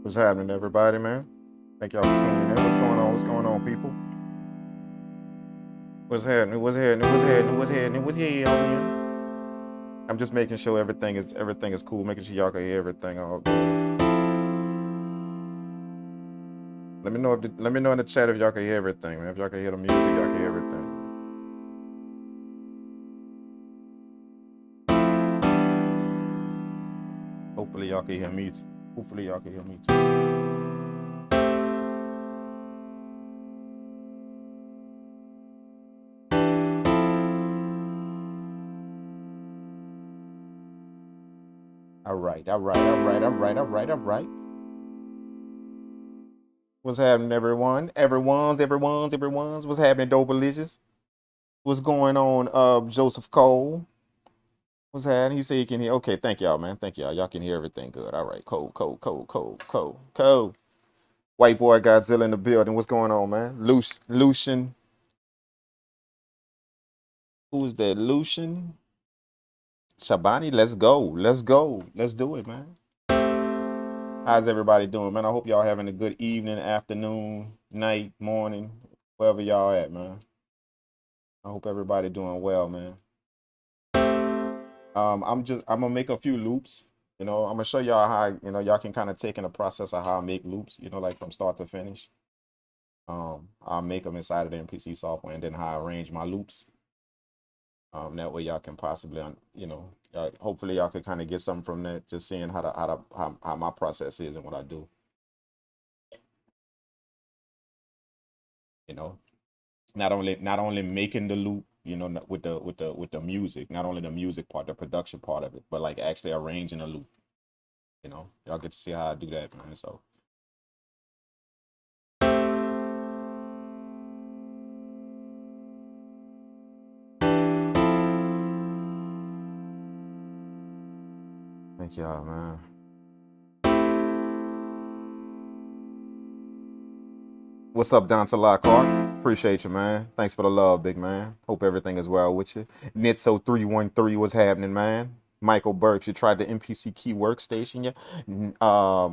What's happening, everybody, man? Thank y'all for tuning in. What's going on? What's going on, people? What's happening? What's happening? What's happening? What's happening? What's happening? I'm just making sure everything is cool, making sure y'all can hear everything all good. Let me know in the chat if y'all can hear everything, man. If y'all can hear the music, y'all can hear everything. Hopefully y'all can hear me. Hopefully y'all can hear me too. All right, all right, all right, all right, all right, all right. What's happening, everyone? Everyone's. What's happening, Dobalicious? What's going on, Joseph Cole? What's happening? He said he can hear. Okay, thank y'all, man. Thank y'all. Y'all can hear everything good. All right, cold. White boy Godzilla in the building. What's going on, man? Lucian. Who's that? Lucian? Shabani, let's go. Let's go. Let's do it, man. How's everybody doing, man? I hope y'all having a good evening, afternoon, night, morning, wherever y'all at, man. I hope everybody doing well, man. I'm gonna make a few loops. I'm gonna show y'all how, y'all can kind of take in the process of how I make loops, like from start to finish. I'll make them inside of the MPC software and then how I arrange my loops. That way y'all can possibly, hopefully y'all can kind of get something from that, just seeing how my process is and what I do. You know, not only making the loop, with the music, not only the music part, the production part of it, but like actually arranging a loop. Y'all get to see how I do that, man. So. Thank y'all, man. What's up, Dante Lockhart? Appreciate you, man. Thanks for the love, big man. Hope everything is well with you. Nitso313, what's happening, man? Michael Burks, you tried the MPC key workstation yet? I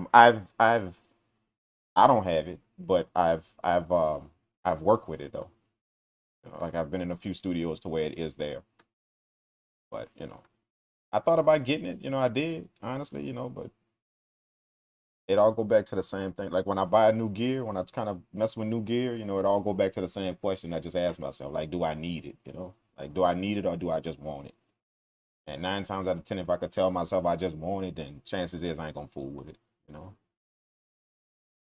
don't have it, but I've worked with it though. Like I've been in a few studios to where it is there. But I thought about getting it. I did honestly. But it all go back to the same thing. Like when I buy a new gear, when I kind of mess with new gear, it all go back to the same question I just asked myself. Like, do I need it? Like, do I need it or do I just want it? And 9 times out of 10, if I could tell myself I just want it, then chances is I ain't gonna fool with it.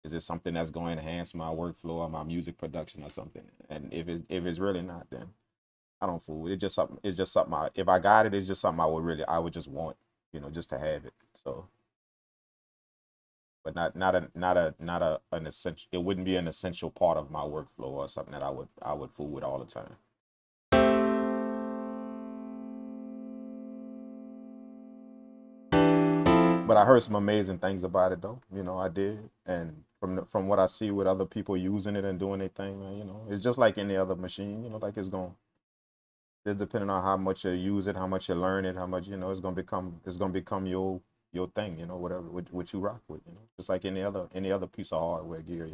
Is it something that's going to enhance my workflow or my music production or something? And if it's really not, then I don't fool with it. It's just something if I got it, it's just something I would just want, just to have it. So, but not an essential. It wouldn't be an essential part of my workflow or something that I would fool with all the time. But I heard some amazing things about it though. I did, and from what I see with other people using it and doing their thing, man, it's just like any other machine. Like it's depending on how much you use it, how much you learn it, how much it's gonna become your thing. Whatever what you rock with. Just like any other piece of hardware gear.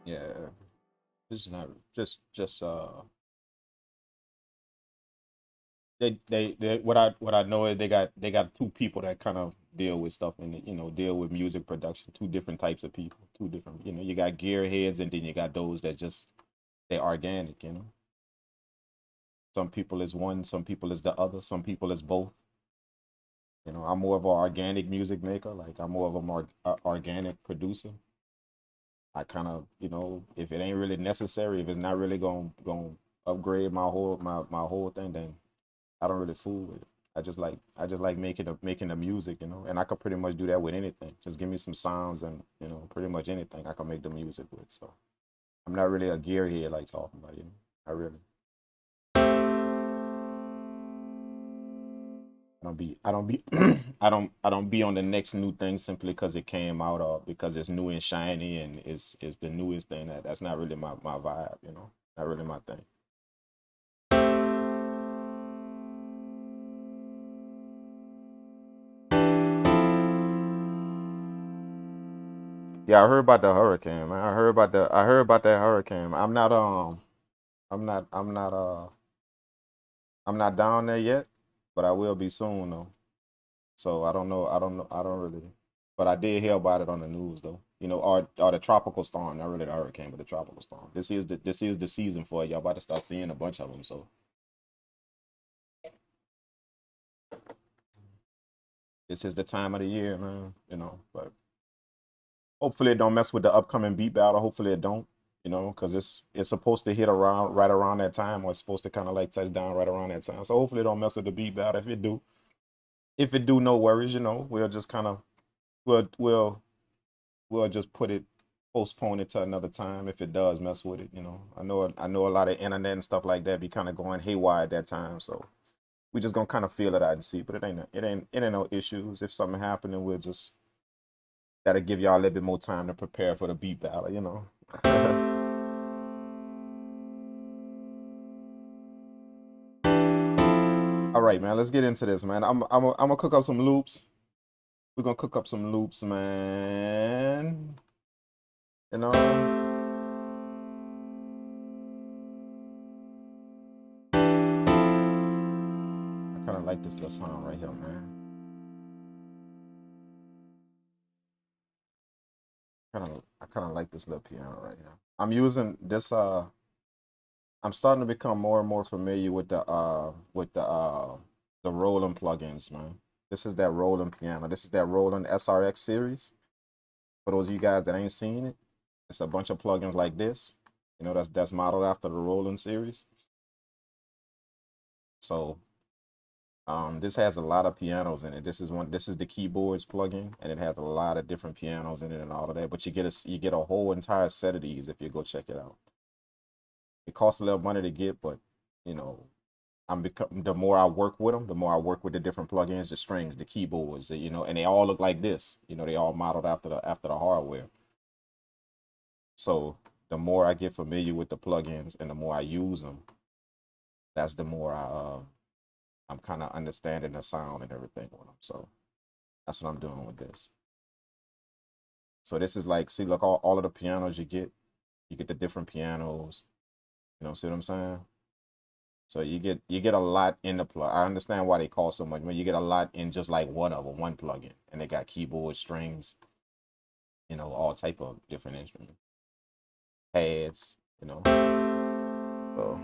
Yeah, it's not just they what I know is they got two people that kind of deal with stuff and deal with music production. Two different types of people. Two different. You got gearheads and then you got those that just they're organic. Some people is one, some people is the other, some people is both. I'm more of an organic music maker. Like I'm more of a more organic producer. I kind of, if it ain't really necessary, if it's not really going to upgrade my whole thing, then I don't really fool with it. I just like making the music, and I could pretty much do that with anything. Just give me some sounds and pretty much anything I can make the music with. So I'm not really a gearhead like talking about. I really. I don't be I don't be on the next new thing simply because it came out or because it's new and shiny and it's the newest thing. That's not really my vibe, you know. Not really my thing. Yeah, I heard about the hurricane, man. I heard about that hurricane. I'm not down there yet, but I will be soon though. So I don't really, but I did hear about it on the news though. You know, or the tropical storm, not really the hurricane, but the tropical storm. This is the season for it. Y'all about to start seeing a bunch of them. So this is the time of the year, man. You know, but hopefully it don't mess with the upcoming beat battle. Hopefully it don't. You know, because it's supposed to hit around right around that time, or it's supposed to kind of like touch down right around that time. So hopefully it don't mess with the beat battle. If it do, no worries. You know, we'll just kind of we'll just put it postpone it to another time if it does mess with it. You know, I know a lot of internet and stuff like that be kind of going haywire at that time, so we just gonna kind of feel it out and see. But it ain't no issues. If something happening, we'll just gotta give y'all a little bit more time to prepare for the beat battle. You know. All right, man. Let's get into this, man. I'm gonna cook up some loops. We're gonna cook up some loops, man. You know. I kind of like this little sound right here, man. I kind of like this little piano right here. I'm using this I'm starting to become more and more familiar with the Roland plugins, man. This is that Roland piano. This is that Roland SRX series. For those of you guys that ain't seen it, it's a bunch of plugins like this. You know, that's modeled after the Roland series. So this has a lot of pianos in it. This is the keyboards plugin, and it has a lot of different pianos in it and all of that. But you get a whole entire set of these if you go check it out. It costs a little money to get, but you know, the more I work with them, the more I work with the different plugins, the strings, the keyboards, you know, and they all look like this. You know, they all modeled after the hardware. So the more I get familiar with the plugins and the more I use them, that's the more I'm kind of understanding the sound and everything with them. So that's what I'm doing with this. So this is like, see, look, all of the pianos you get the different pianos. You know, see what I'm saying? So you get a lot in the plug. I understand why they cost so much, but you get a lot in just like one of them, one plugin, and they got keyboard, strings, you know, all type of different instruments, pads, you know. So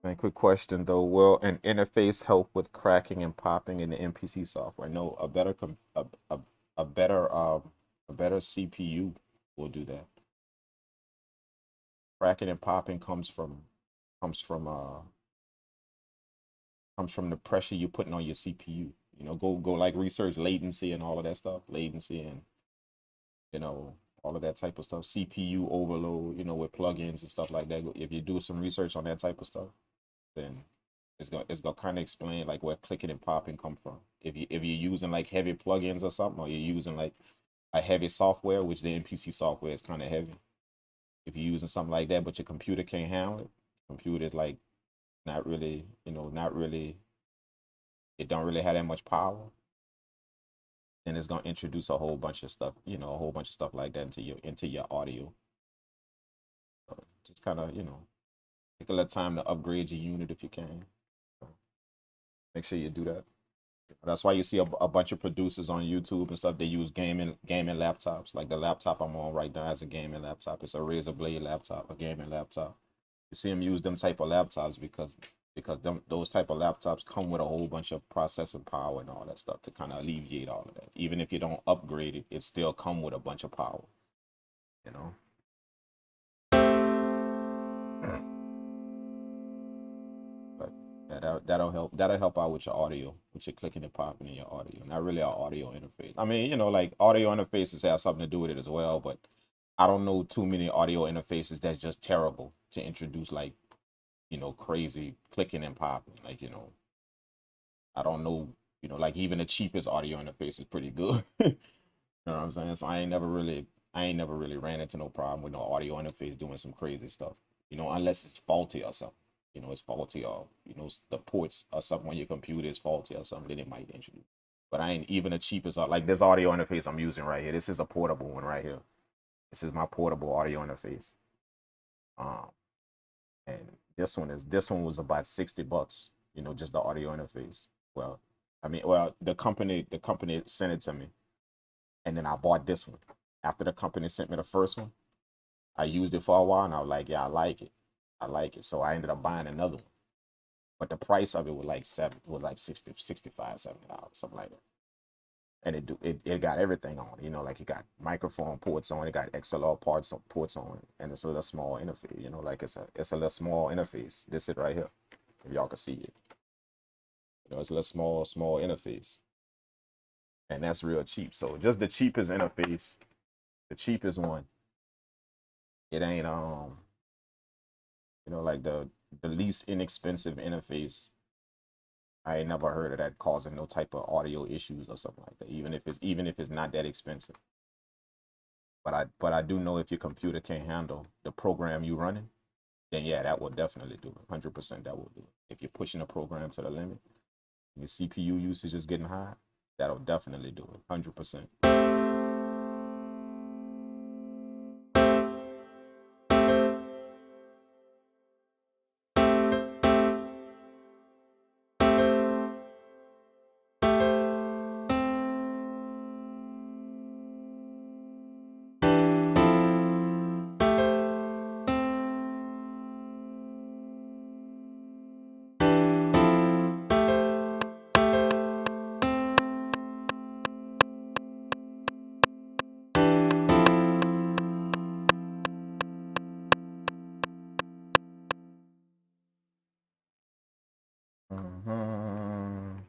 and quick question though, will an interface help with cracking and popping in the MPC software? No, a better a better CPU will do that. Cracking and popping comes from uh comes from the pressure you're putting on your CPU. You know, go like research latency and all of that stuff, latency and you know all of that type of stuff, CPU overload. You know, with plugins and stuff like that. If you do some research on that type of stuff, then it's gonna kind of explain like where clicking and popping come from. If you're using like heavy plugins or something, or you're using like a heavy software, which the MPC software is kind of heavy. If you're using something like that, but your computer can't handle it, computer is like not really, you know, not really, it don't really have that much power, then it's gonna introduce a whole bunch of stuff, you know, a whole bunch of stuff like that into your audio. So just kind of, you know, take a little time to upgrade your unit if you can. So make sure you do that. That's why you see a bunch of producers on YouTube and stuff. They use gaming laptops. Like the laptop I'm on right now is a gaming laptop. It's a Razer Blade laptop, a gaming laptop. You see them use them type of laptops because those type of laptops come with a whole bunch of processing power and all that stuff to kind of alleviate all of that. Even if you don't upgrade it, it still come with a bunch of power. You know. But That'll help. That'll help out with your audio, with your clicking and popping in your audio. Not really our audio interface. I mean, like audio interfaces have something to do with it as well, but I don't know too many audio interfaces that's just terrible to introduce, like, crazy clicking and popping. Like, I don't know, like even the cheapest audio interface is pretty good. You know what I'm saying? So I ain't never really ran into no problem with no audio interface doing some crazy stuff. Unless it's faulty or something. It's faulty, or the ports or something on your computer is faulty or something, then it might introduce. But I ain't even the cheapest, like this audio interface I'm using right here. This is a portable one right here. This is my portable audio interface. And this one was about $60, just the audio interface. Well, the company sent it to me, and then I bought this one. After the company sent me the first one, I used it for a while, and I was like, yeah, I like it. So I ended up buying another one. But the price of it was like $60, $65, $70, something like that. And it got everything on it, like it got microphone ports on it, got XLR ports on it, and it's a little small interface, like it's a little small interface. This is right here, if y'all can see it. It's a little small interface. And that's real cheap. So just the cheapest interface, the cheapest one. It ain't like the least inexpensive interface. I ain't never heard of that causing no type of audio issues or something like that, even if it's not that expensive. But I do know if your computer can't handle the program you running, then yeah, that will definitely do it. 100% that will do it. If you're pushing the program to the limit, your CPU usage is getting high, that'll definitely do it. 100%. Mm-hmm.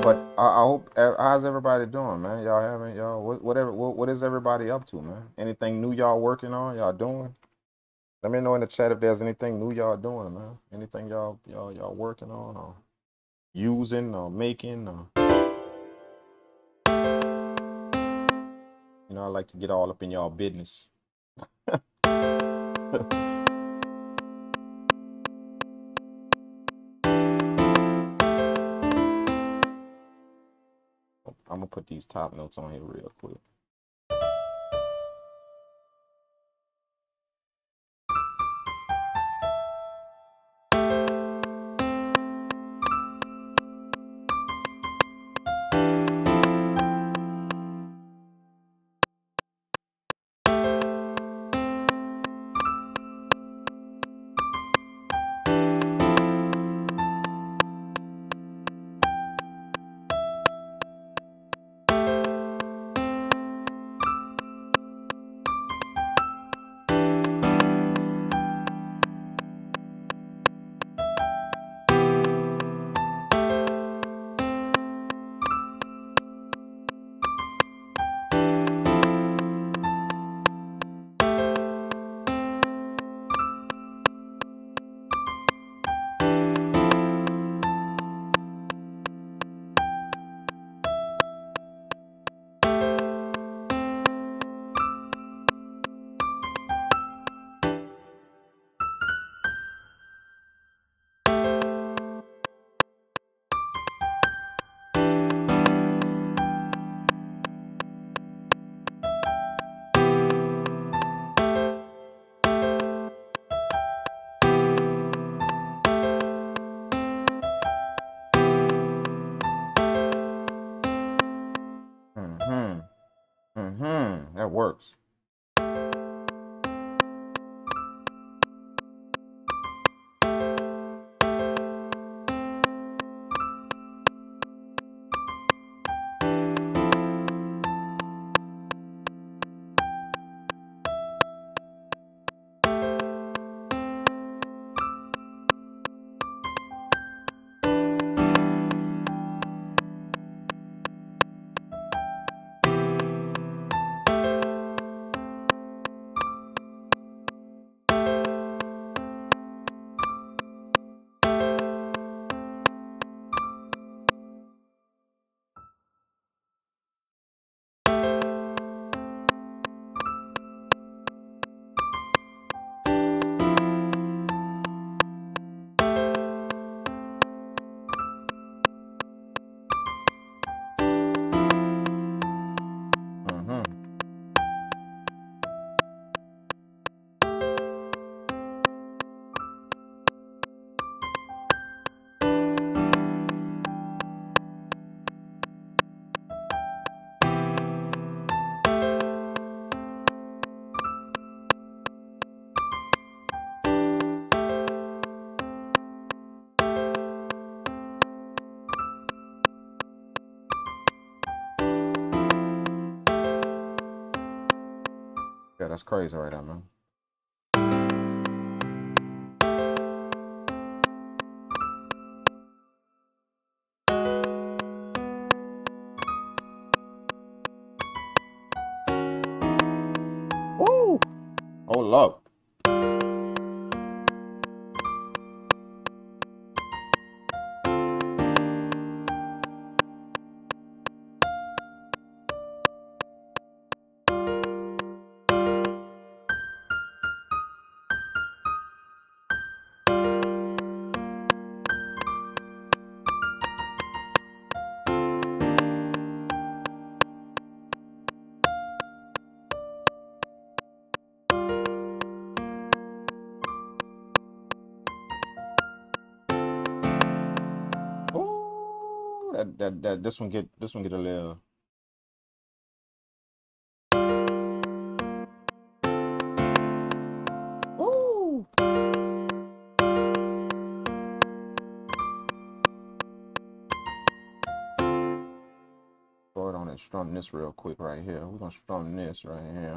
But I hope, how's everybody doing, man? Y'all having y'all what is everybody up to, man? Anything new y'all working on? Y'all doing? Let me know in the chat if there's anything new y'all doing, man. Anything y'all working on or using or making or I like to get all up in y'all business. I'm gonna put these top notes on here real quick. That works. Yeah, that's crazy right there, man. Woo! Hold up. This one get a little. Woo! Go ahead on and strum this real quick right here. We're gonna strum this right here.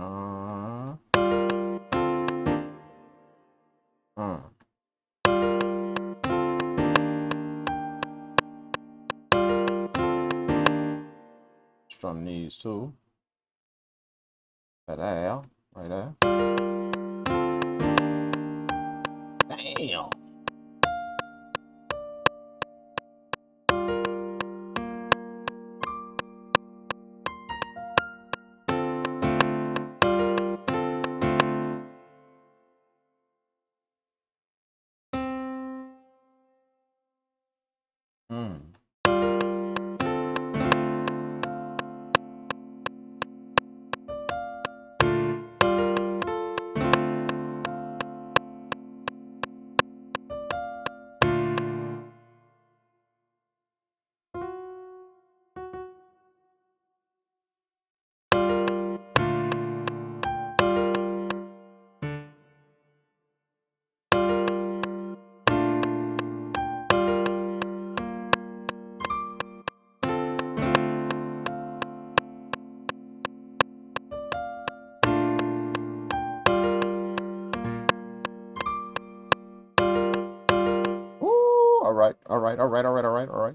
Strum these too. Right there. Damn.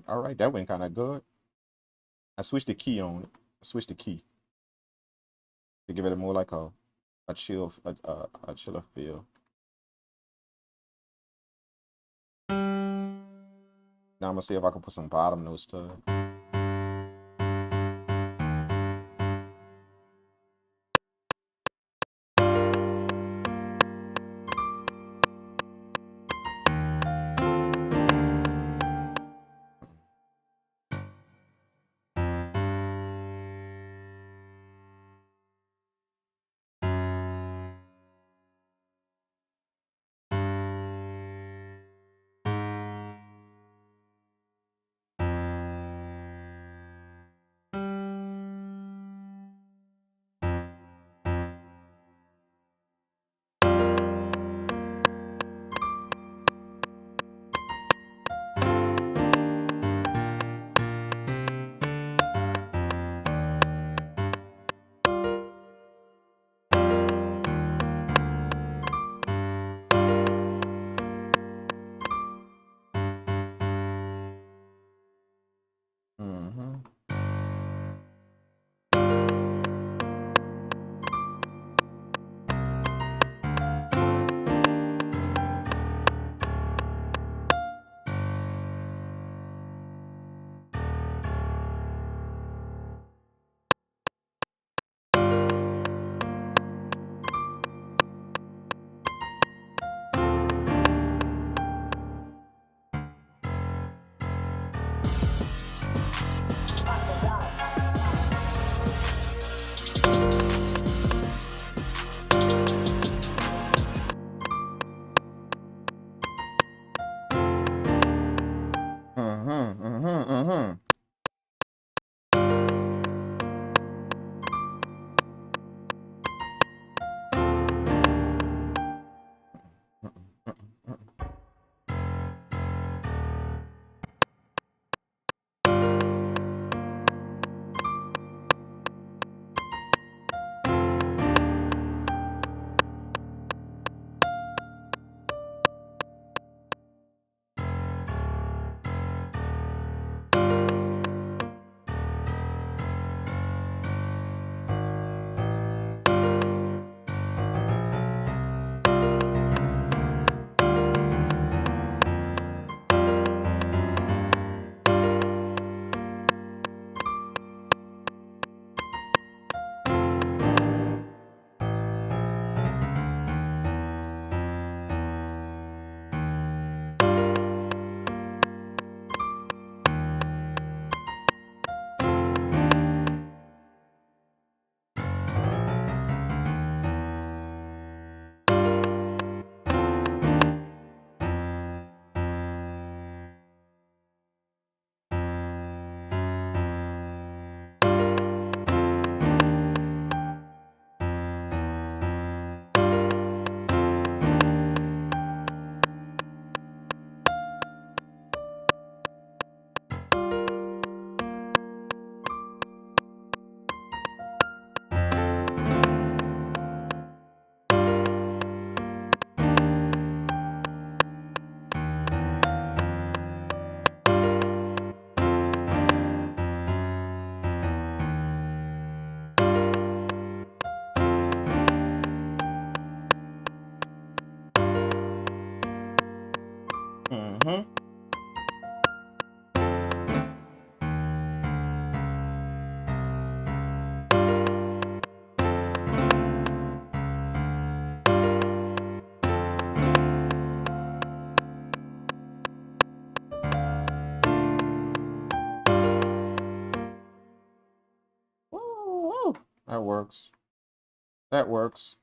All right. That went kind of good. I switched the key on it. To give it a more like a chiller feel. Now I'm gonna see if I can put some bottom notes to it. That works. That works.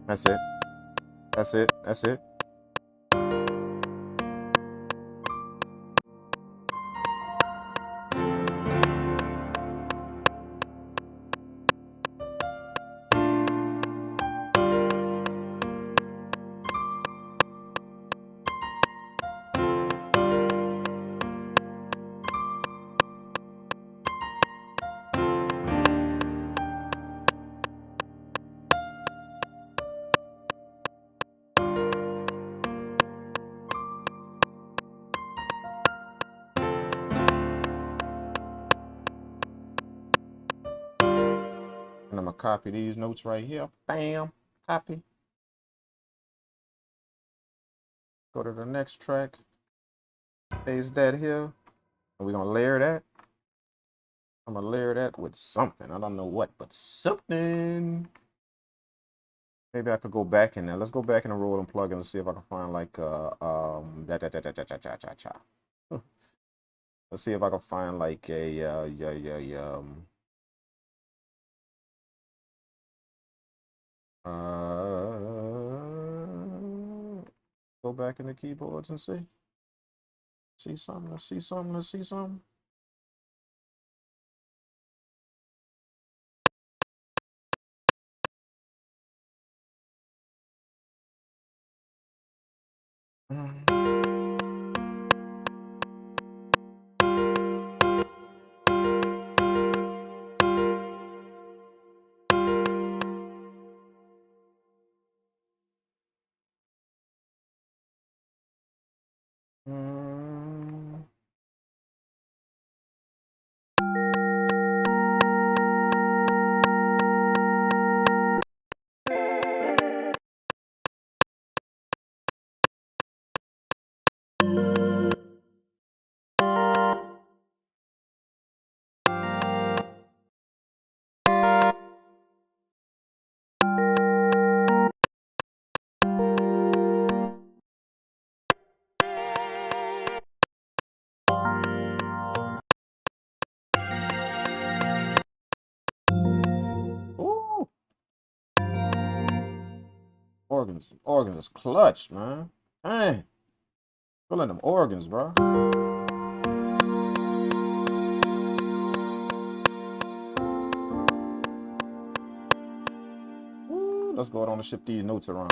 That's it. That's it. That's it. And I'm gonna copy these notes right here. Bam, copy. Go to the next track. Paste that here. And we're gonna layer that. I'm gonna layer that with something. I don't know what, but something. Maybe I could go back in there. Let's go back in the roll and plug in and see if I can find like Let's see if I can find like a go back in the keyboards and see. See something, let's see something, let's see something. Ooh. Organs is clutch, man. Dang. Feeling them organs, bro. Ooh, let's go on and shift these notes around.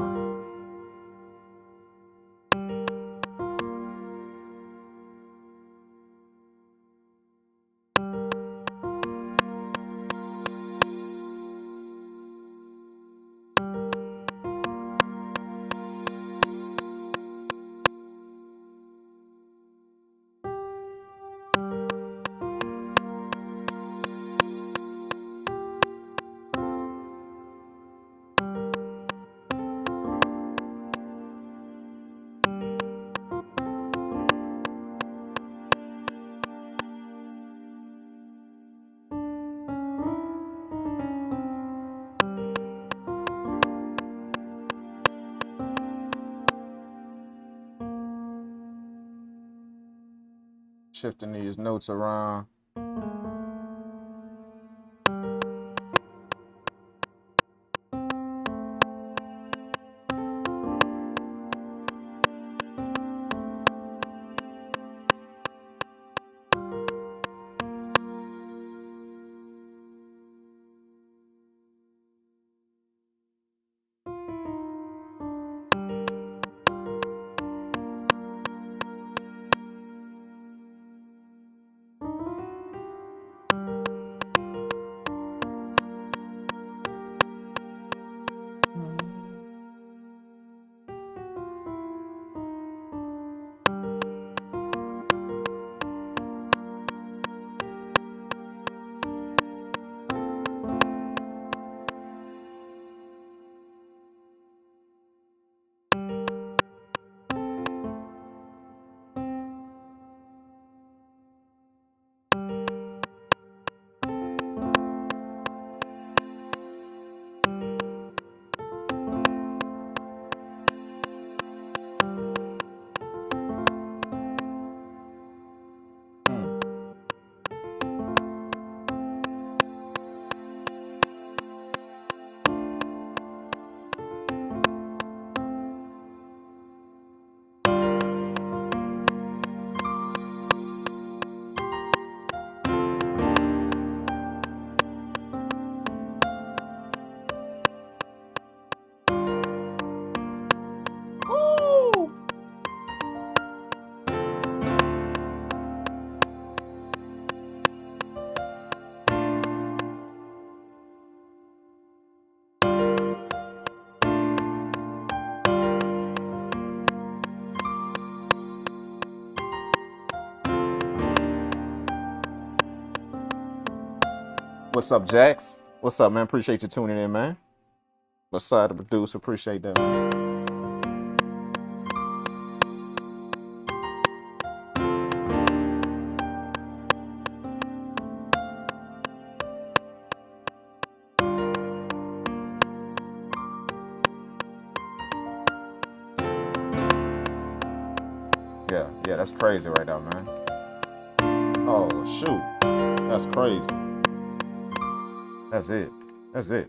Shifting these notes around. What's up, Jax? What's up, man? Appreciate you tuning in, man. What's up, the producer? Appreciate that, man. Yeah, that's crazy right now, man. Oh, shoot. That's crazy. That's it. That's it.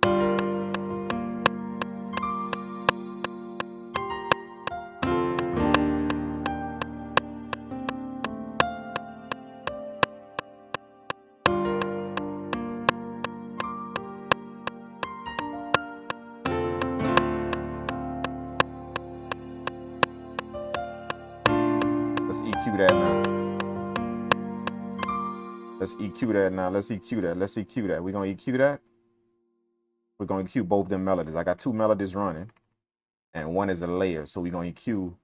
Let's EQ that now. Let's EQ that now. Let's EQ that. Let's EQ that. We're going to EQ that. We're going to EQ both them melodies. I got two melodies running, and one is a layer. So we're going to EQ.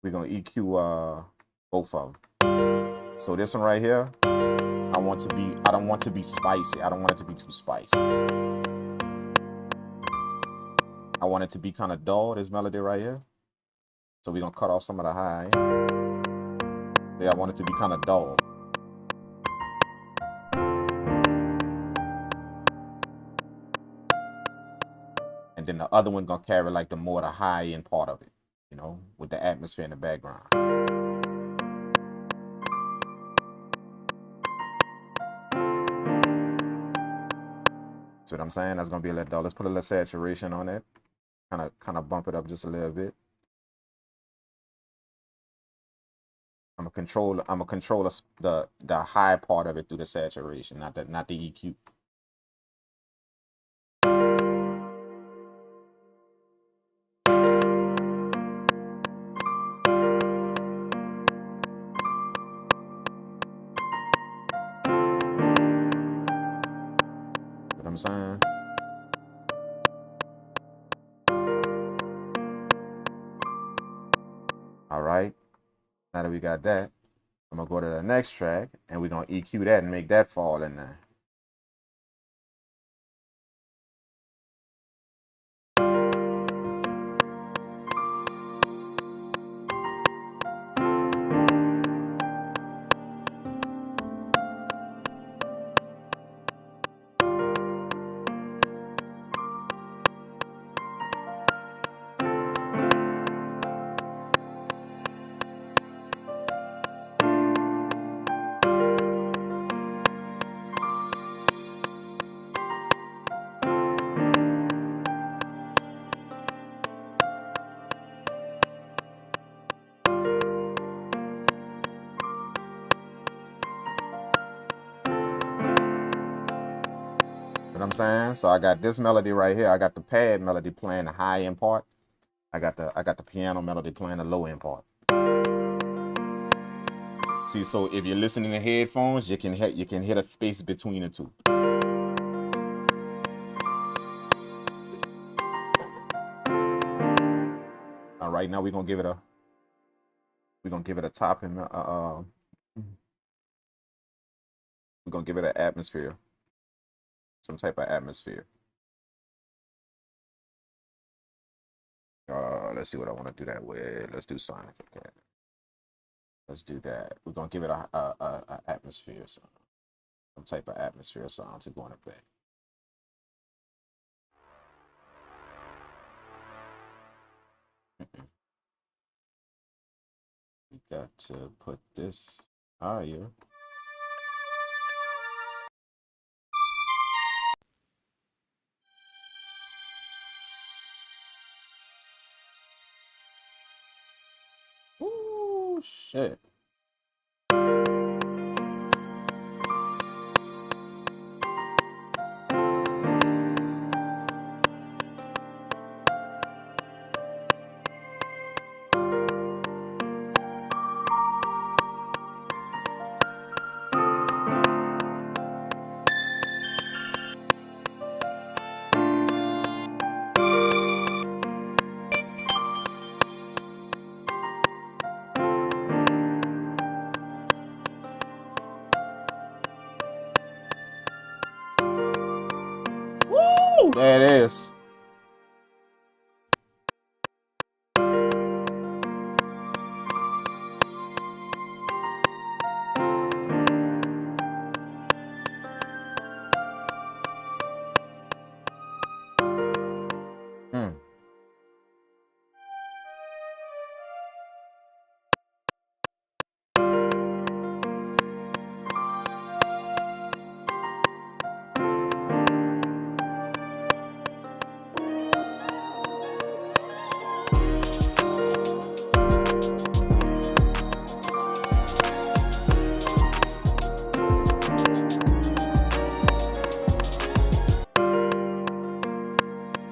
We're going to EQ both of them. So this one right here, I don't want to be spicy. I don't want it to be too spicy. I want it to be kind of dull, this melody right here. So we're going to cut off some of the high. Yeah, I want it to be kind of dull. And then the other one gonna carry like the more the high end part of it, you know, with the atmosphere in the background. See what I'm saying? That's gonna be a little dull. Let's put a little saturation on it. Kind of bump it up just a little bit. I'm gonna control the high part of it through the saturation, not the EQ. What I'm saying? All right. Now that we got that, I'm gonna go to the next track and we're gonna EQ that and make that fall in there. What I'm saying? So I got this melody right here. I got the pad melody playing the high end part. I got the piano melody playing the low end part. See, so if you're listening to headphones, you can hit a space between the two. All right, now we're gonna give it a top and we're gonna give it an atmosphere. Some type of atmosphere. Let's see what I want to do that with. Let's do Sonic. Okay. Let's do that. We're gonna give it a atmosphere sound. Some type of atmosphere sound to go in effect. We got to put this higher. Ooh, shit. Woo! There it is. Mm.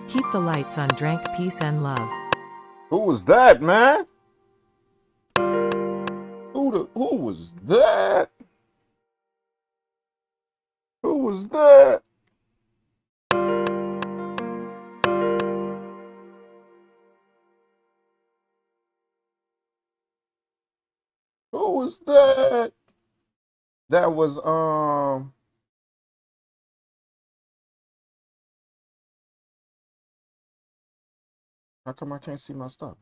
Keep the lights on. Drank peace and love. Who was that, man? Who was that? Who was that? Who was that? That was how come I can't see my stuff?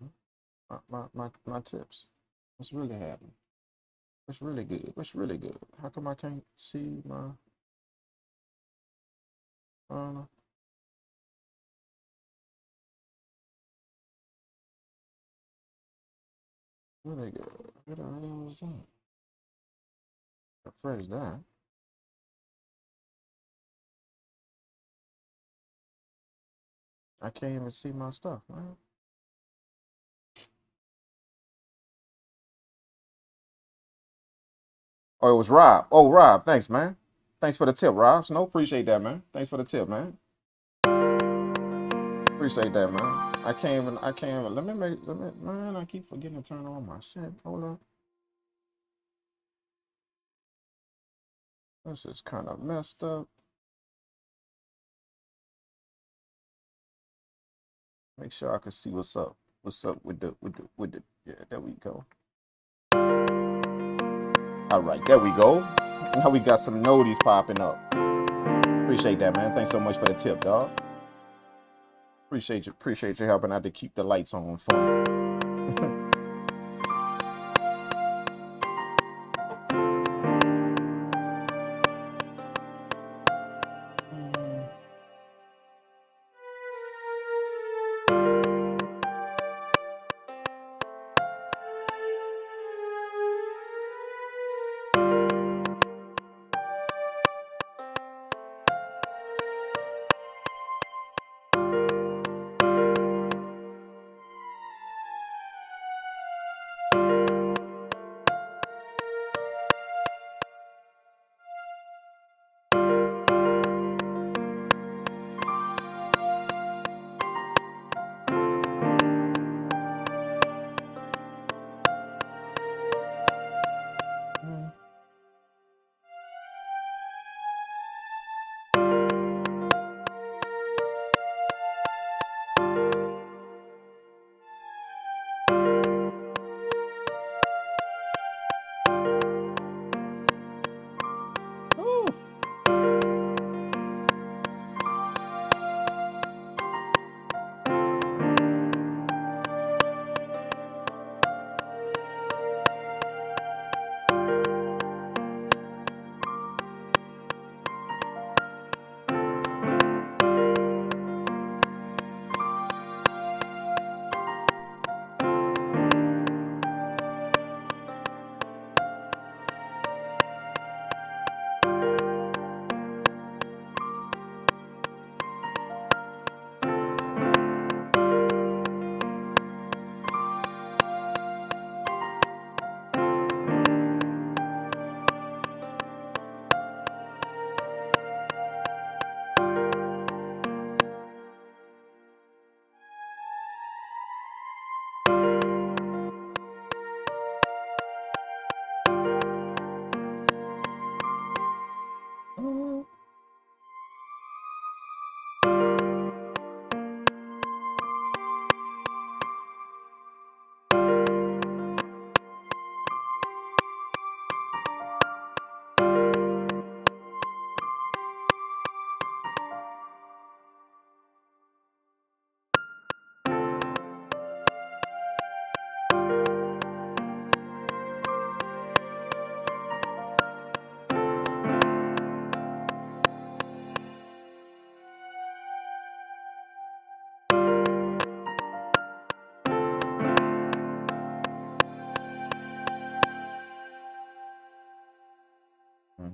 My tips. What's really happening? What's really good? What's really good? How come I can't see my uh really good? What the hell was that? Refresh that. I can't even see my stuff, man. Oh, it was Rob. Oh, Rob, thanks, man. Thanks for the tip, Rob. No, appreciate that, man. Thanks for the tip, man. Appreciate that, man. I can't even, man, I keep forgetting to turn on my shit. Hold up. This is kind of messed up. Make sure I can see what's up. What's up with the, yeah, there we go. All right, there we go. Now we got some noties popping up. Appreciate that, man. Thanks so much for the tip, dog. Appreciate you helping out to keep the lights on fun.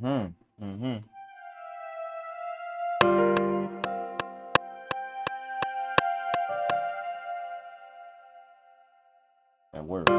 Mm-hmm. Mm-hmm. That works.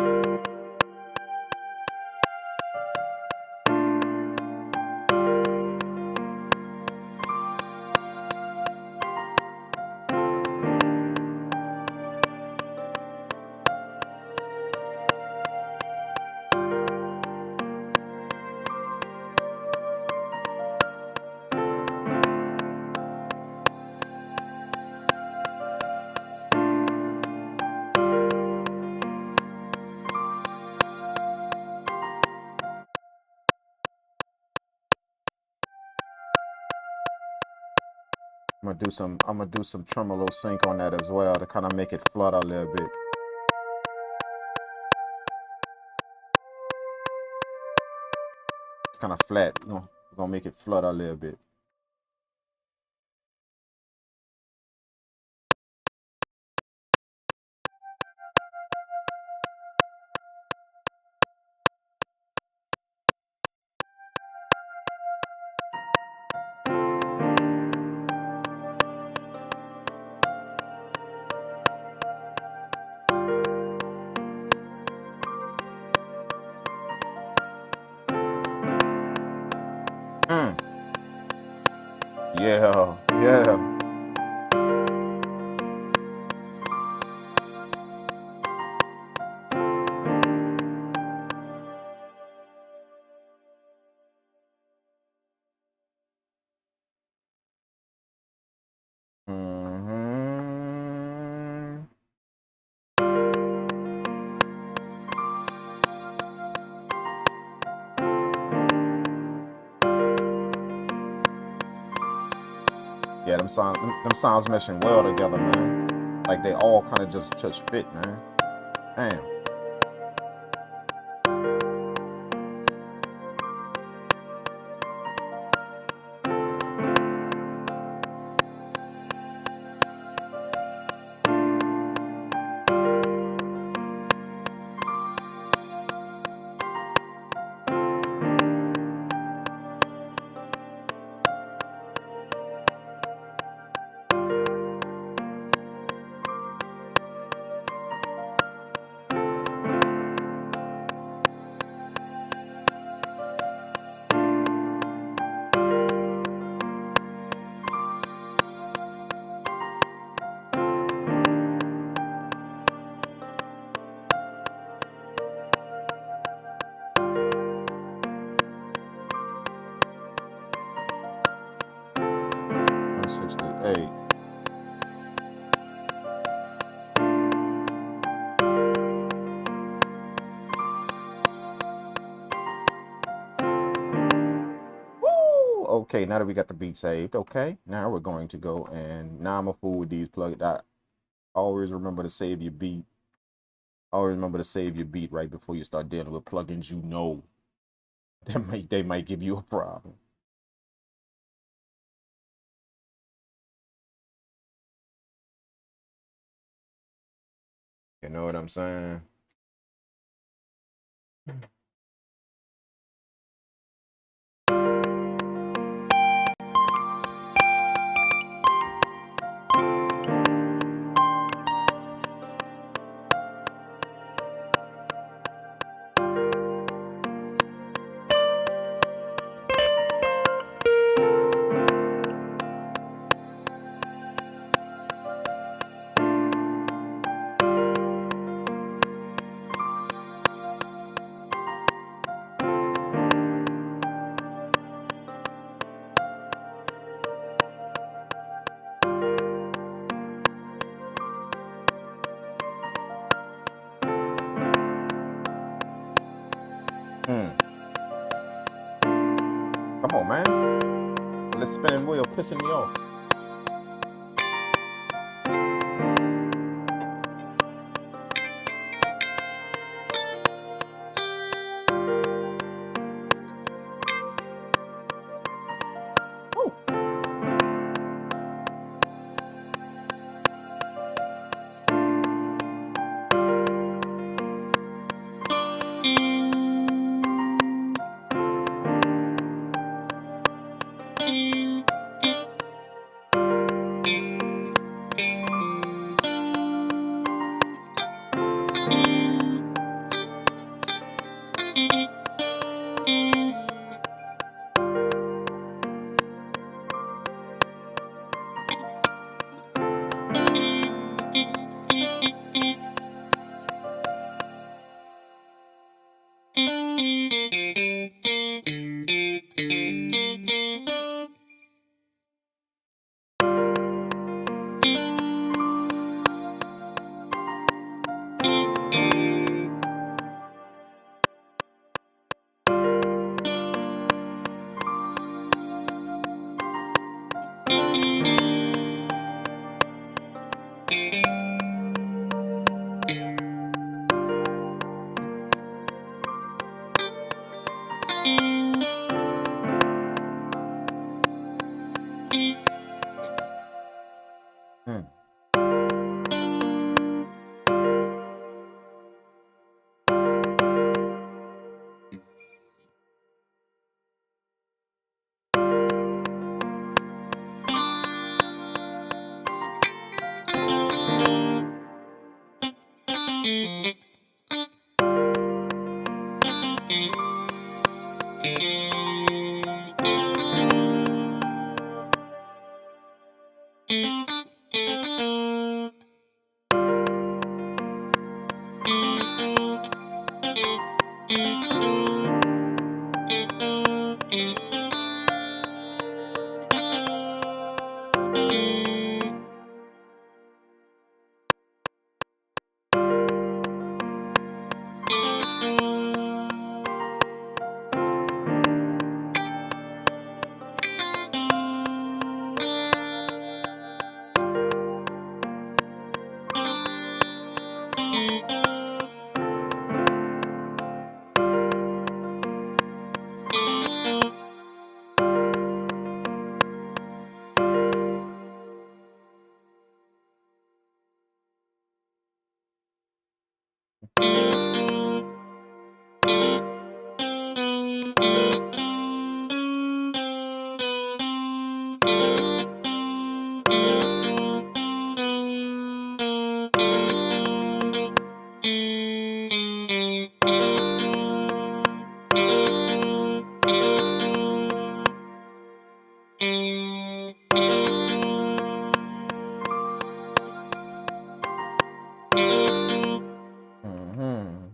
I'm gonna do some tremolo sync on that as well to kind of make it flutter a little bit. It's kind of flat, you know. We're gonna make it flutter a little bit. Yeah, yeah. Mm-hmm. Yeah, them sounds meshing well together, man. Like they all kind of just fit, man. Damn. Hey. Woo! Okay, now that we got the beat saved, okay, now we're going to go and now I'm a fool with these plugins. I always remember to save your beat. Always remember to save your beat right before you start dealing with plugins you know that they might give you a problem. You know what I'm saying? Come on, man. This spinning wheel pissing me off. Hmm. Mhm.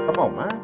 Come on, man.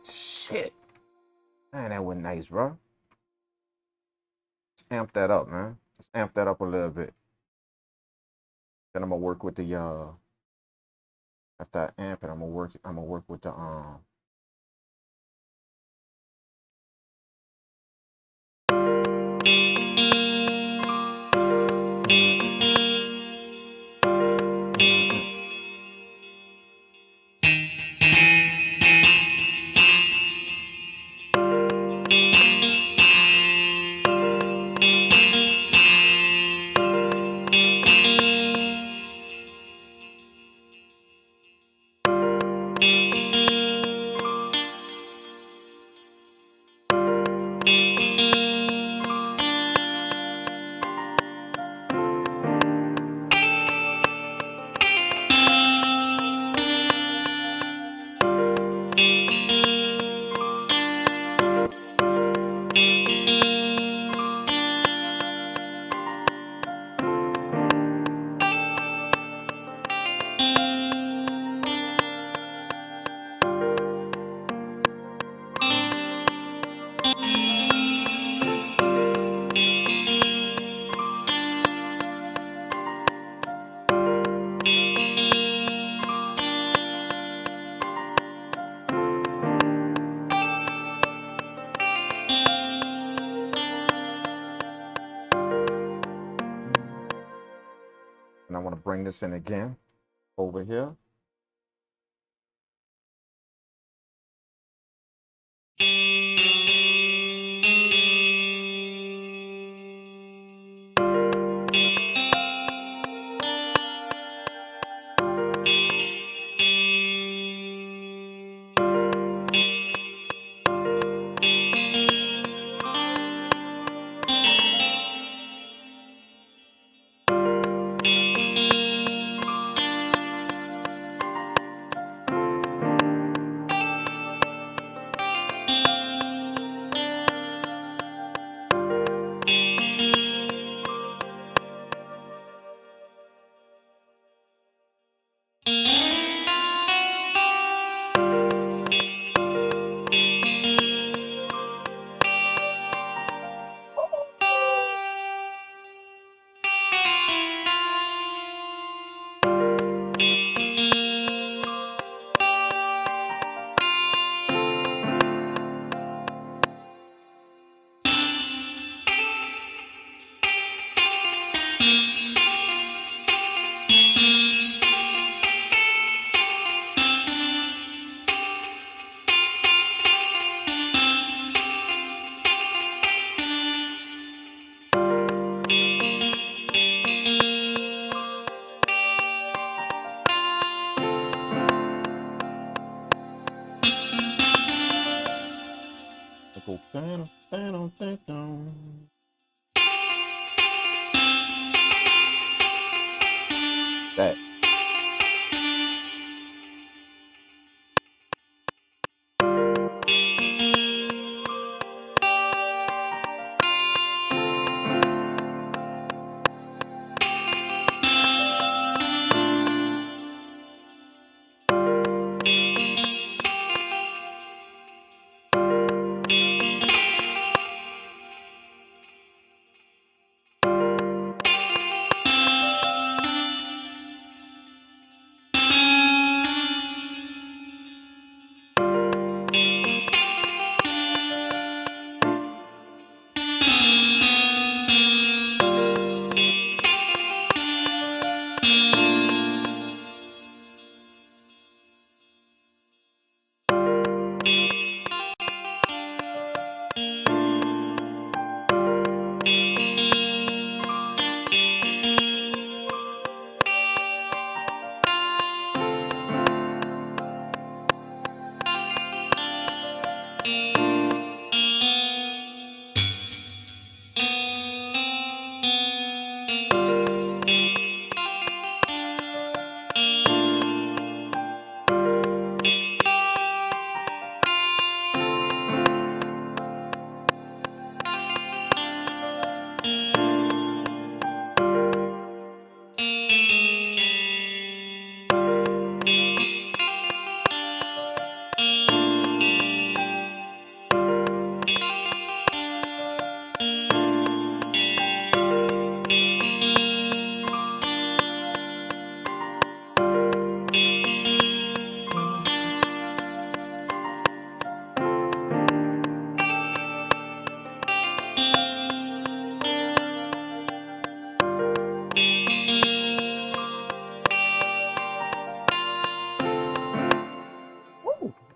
Shit. Man, that went nice, bro. Let's amp that up, man. Let's amp that up a little bit. Then I'm gonna work with the after I amp it, I'm gonna work with the and I want to bring this in again over here. Go down, down, down, down. That.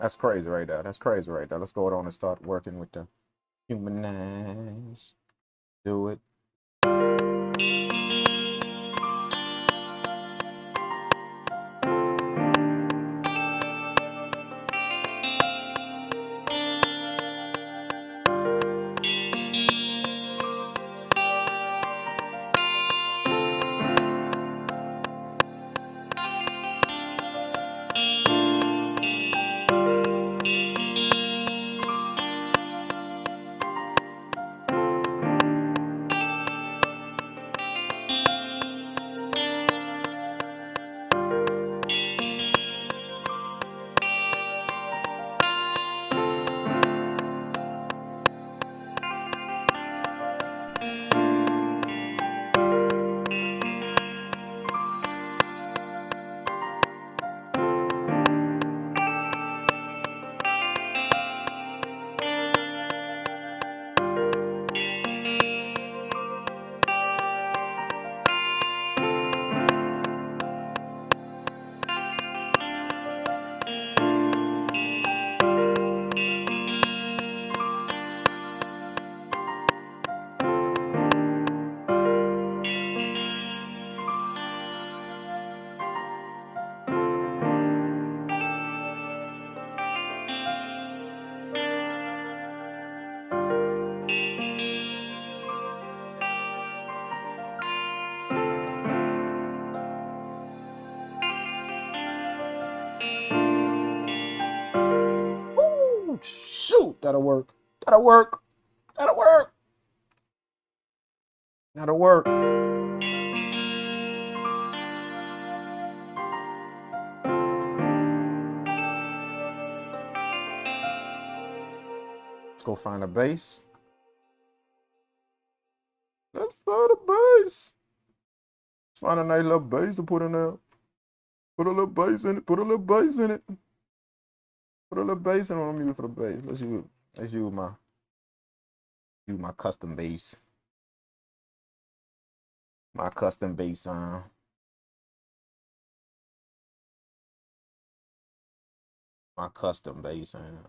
That's crazy right there. That's crazy right there. Let's go on and start working with the humanize. Do it. Ooh, shoot, that'll work. That'll work. That'll work. That'll work. Let's go find a bass. Let's find a bass. Let's find a nice little bass to put in there. Put a little bass in it. Put a little bass in it. Put a little bass in what I'm using for the bass. Let's use my custom bass. My custom bass sound. My custom bass sound.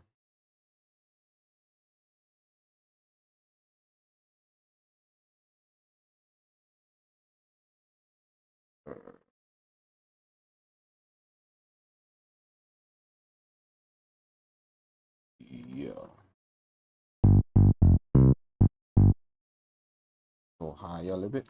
Yeah. Go higher a little bit.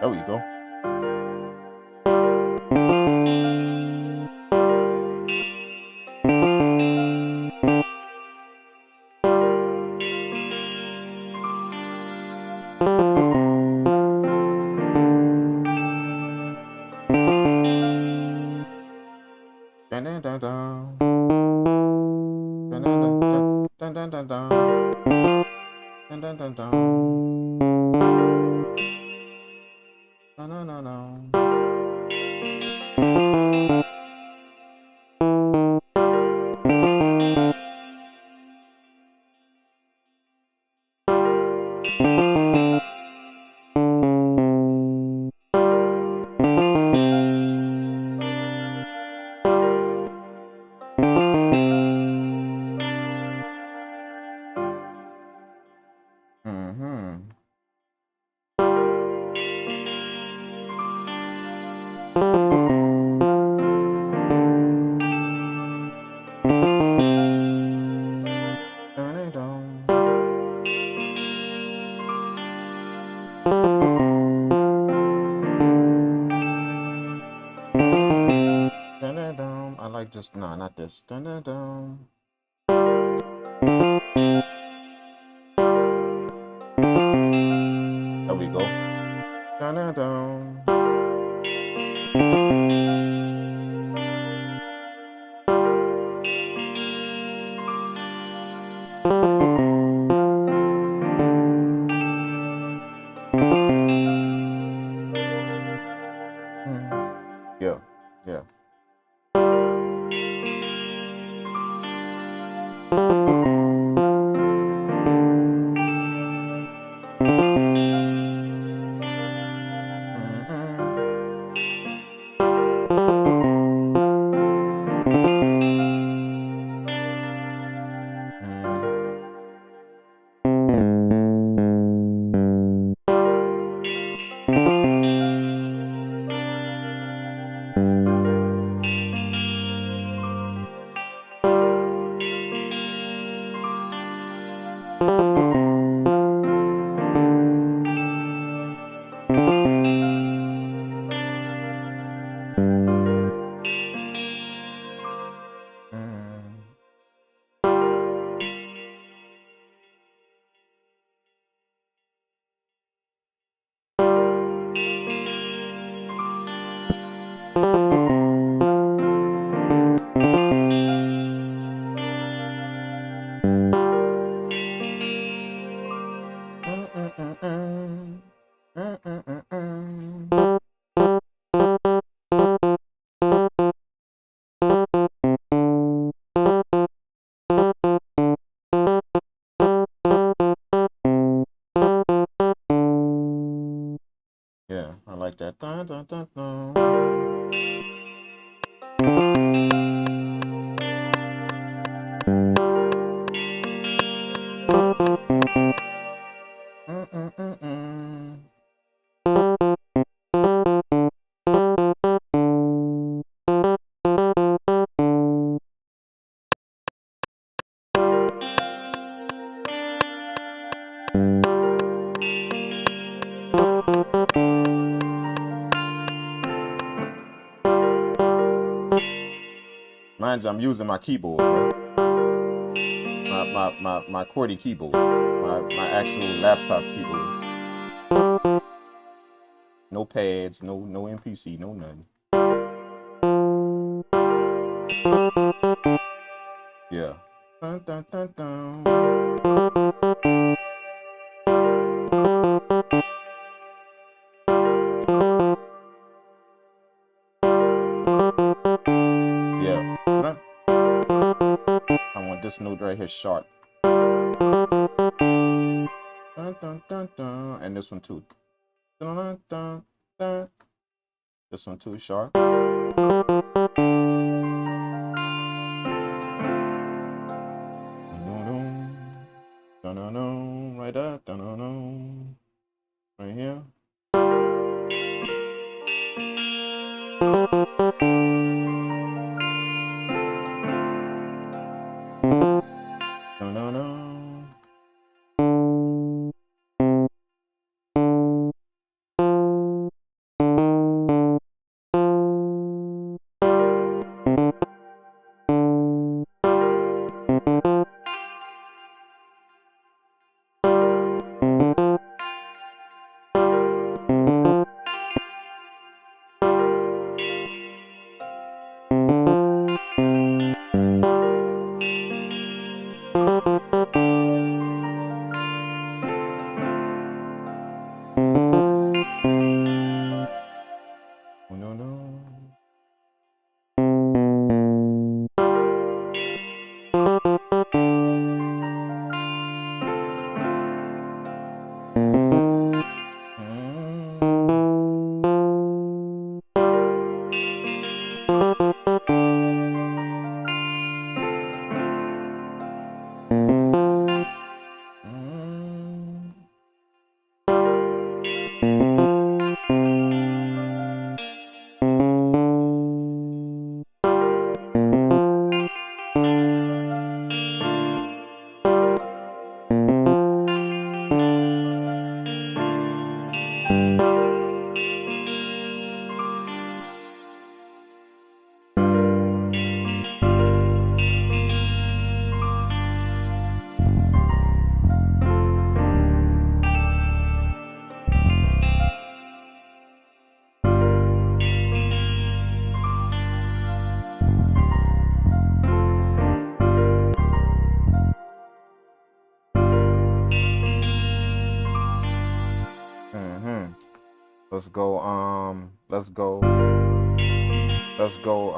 There we go. Dun, dun, dun, dun. Dun, dun, dun, dun, dun, dun, dun. Dun, dun, dun, dun. No, no, no, no. I like just no, not this. Dun, dun, dun. There we go. Dun, dun, dun. Yeah, yeah. Yeah, I like that. Dun, dun, dun, dun. Mind you, I'm using my keyboard, bro. My QWERTY keyboard. My actual laptop keyboard. No pads, no MPC, no nothing. Yeah. Dun, dun, dun, dun. Yeah. I want this note right here sharp. Dun, dun, dun, dun. And this one too. Dun, dun, dun, dun. This one too sharp. Dun-dun-dun, right there. Dun-dun-dun. Right here. Dun-dun-dun. Dun-dun-dun. Let's go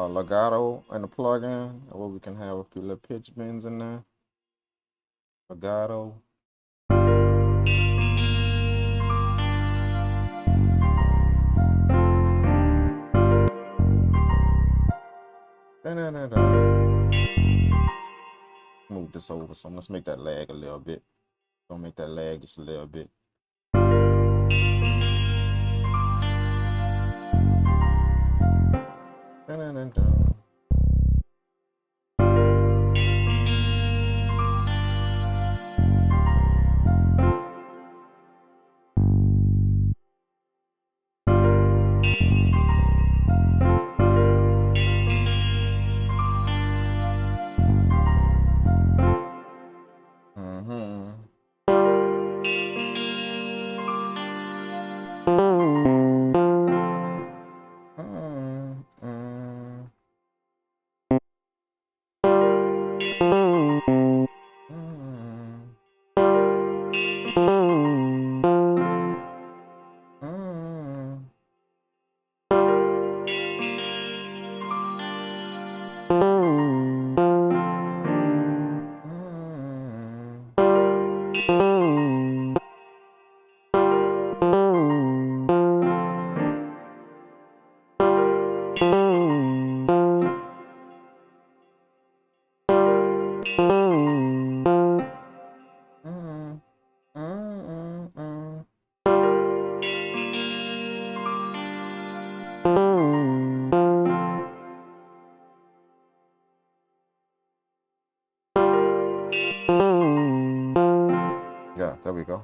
legato in the plugin where we can have a few little pitch bends in there. Legato. Move this over some. Let's make that lag a little bit. Gonna make that lag just a little bit. Yeah, there we go.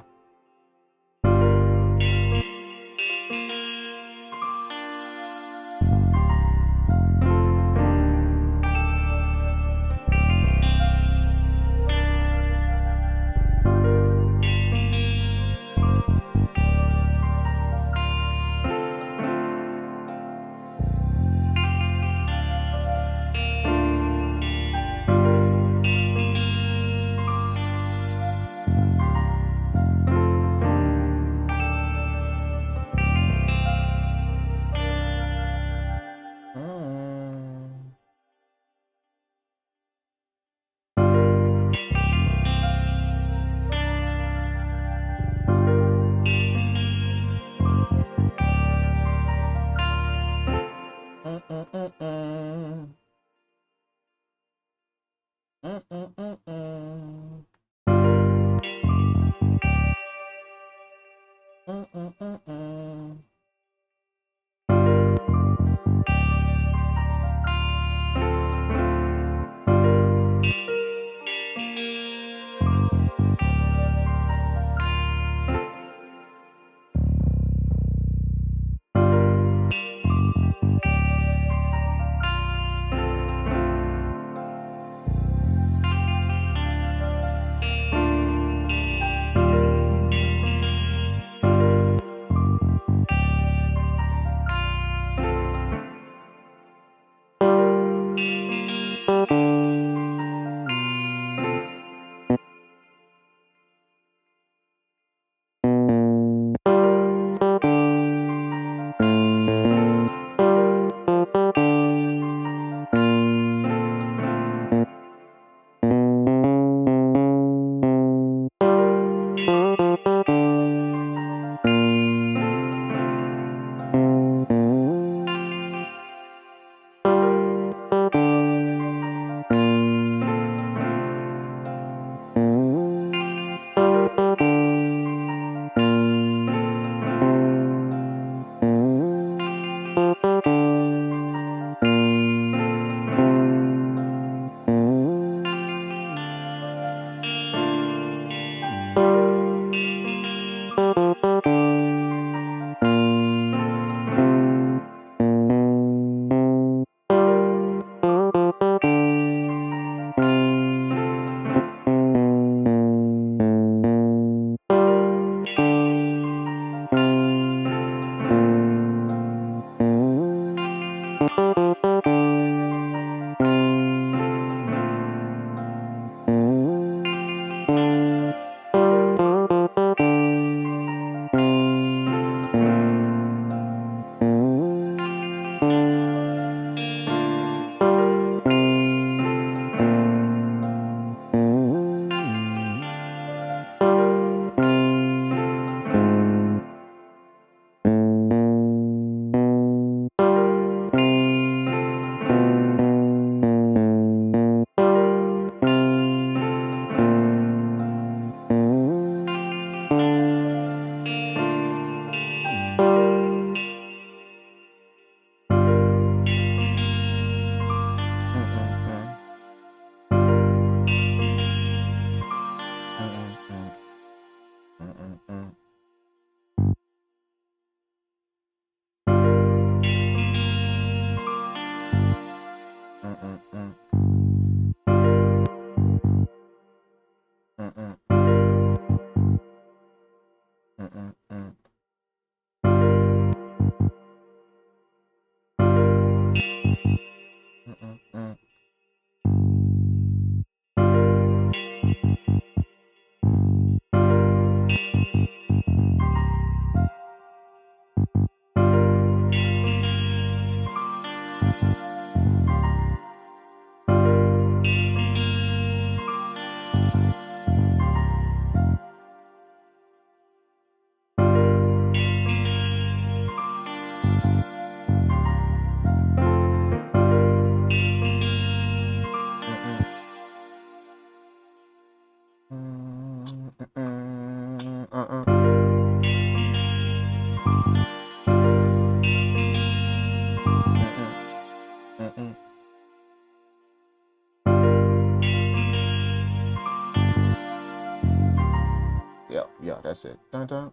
That's it. Dun dun.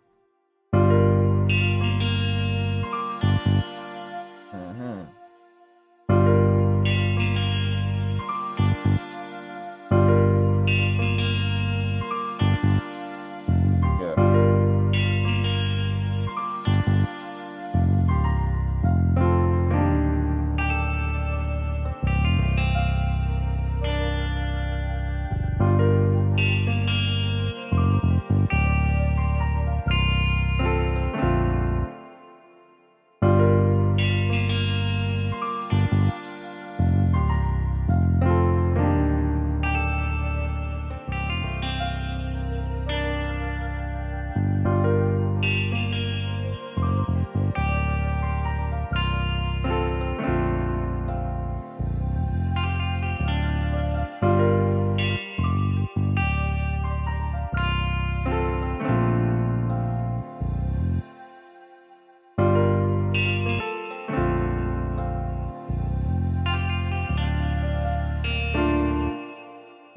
Mm-hmm. Yeah.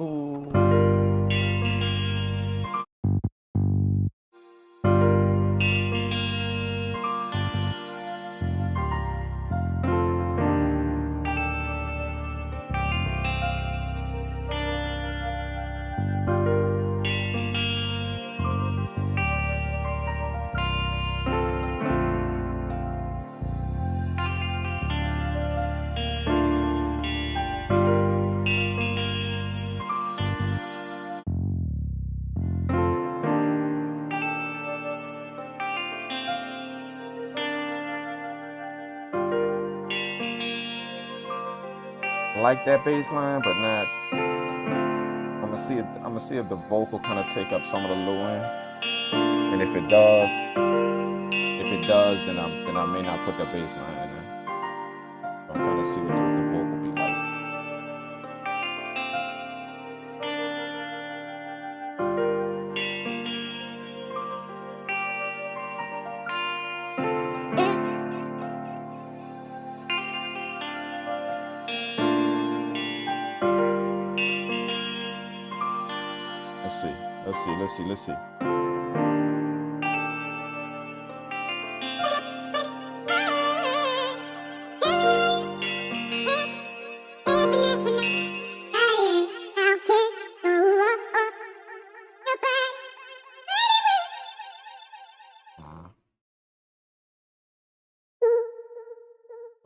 Ooh. Like that bass line, but not. I'm gonna see if the vocal kind of take up some of the low end, and if it does, then I may not put the bass line in there. I'm kind of see what the vocal be like. Let's see.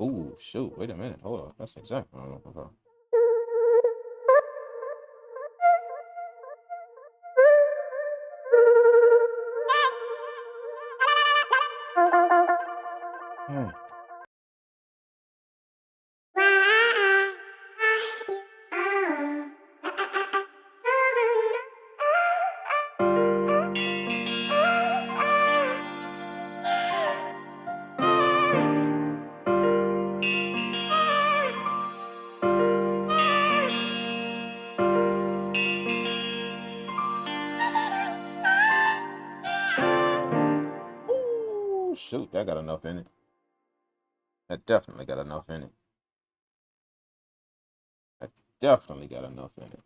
Ooh, shoot, wait a minute, hold on, that's exactly what I'm looking for. Ooh, shoot, that got enough in it. That definitely got enough in it. That definitely got enough in it.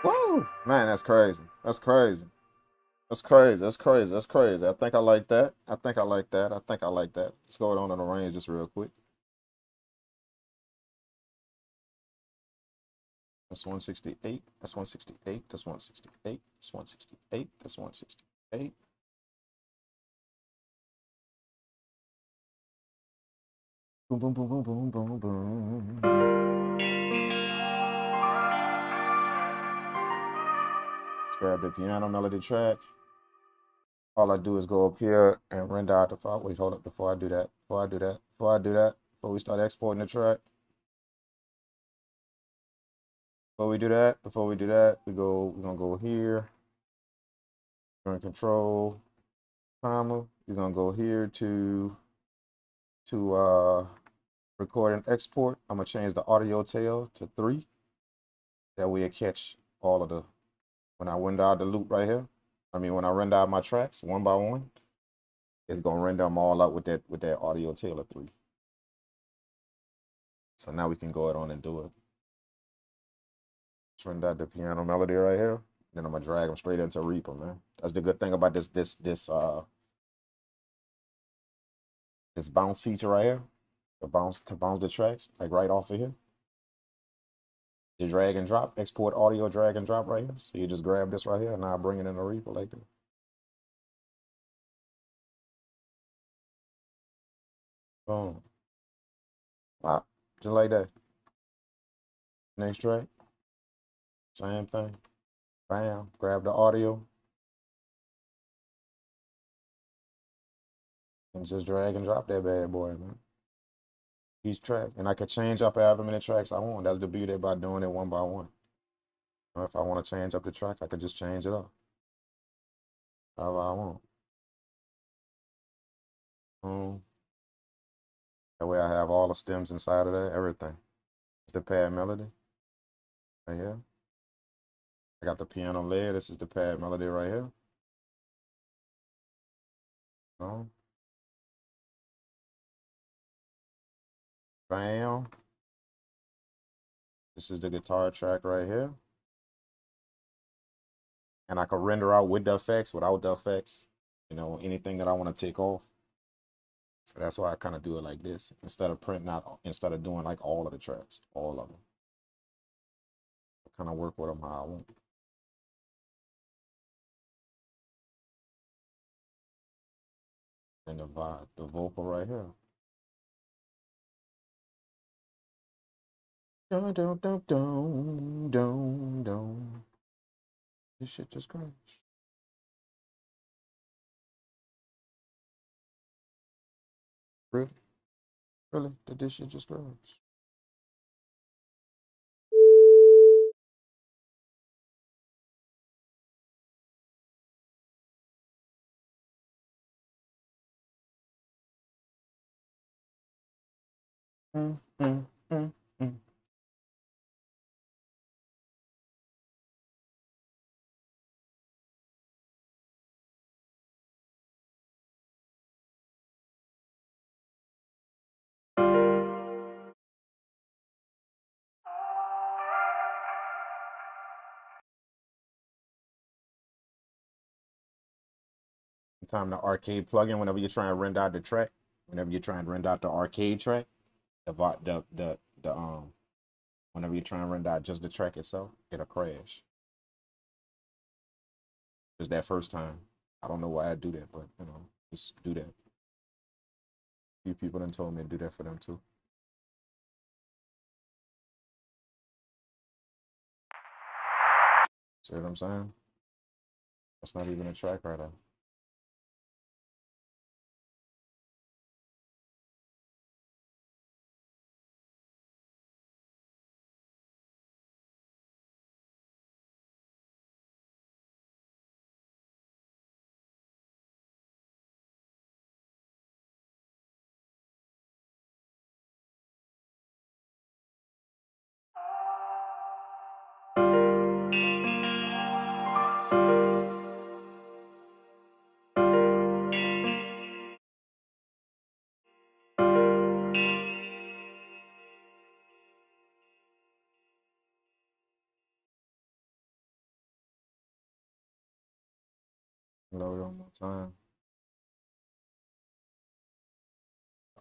Woo! Man, that's crazy. That's crazy. That's crazy. That's crazy. That's crazy. I think I like that. I think I like that. I think I like that. Let's go on in the range just real quick. That's 168. That's 168. That's 168. That's 168. That's 168. Boom, boom, boom, boom, boom, boom, boom. Let's grab the piano melody track. All I do is go up here and render out the file. Wait, hold up before I do that. Before we start exporting the track. Before we do that, we're gonna go here. We're in control, comma. You're gonna go here to record and export. I'm gonna change the audio tail to 3. That way it catch all of the, when I render out the loop right here. When I render out my tracks one by one, it's gonna render them all out with that audio tail of 3. So now we can go ahead on and do it. Let's render out the piano melody right here. Then I'm gonna drag them straight into Reaper, man. That's the good thing about this bounce feature right here. To bounce the tracks, like right off of here. You drag and drop, export audio, drag and drop right here. So you just grab this right here and now bring it in the Reaper like that. Boom. Pop. Just like that. Next track. Same thing. Bam. Grab the audio. And just drag and drop that bad boy, man. Each track. And I could change up however many tracks I want. That's the beauty about doing it one by one. Or if I want to change up the track, I could just change it up. However I want. That way I have all the stems inside of that, everything. It's the pad melody. Right here. I got the piano layer. This is the pad melody right here. Bam. This is the guitar track right here. And I can render out with the effects, without the effects, you know, anything that I want to take off. So that's why I kind of do it like this instead of printing out, instead of doing like all of the tracks, all of them. I kind of work with them how I want. And the vocal right here. Dun, dun, dun, dun, dun, dun. This shit just crashed. Really? Really? Did this shit just crash? Mm, mm, mm, mm. Time the arcade plugin whenever you're trying to render out the track, whenever you're trying to render out the arcade track, whenever you're trying to render out just the track itself, it'll crash. Just that first time. I don't know why I do that, but you know, just do that. A few people done told me to do that for them too. See what I'm saying? That's not even a track right now. Load one more time.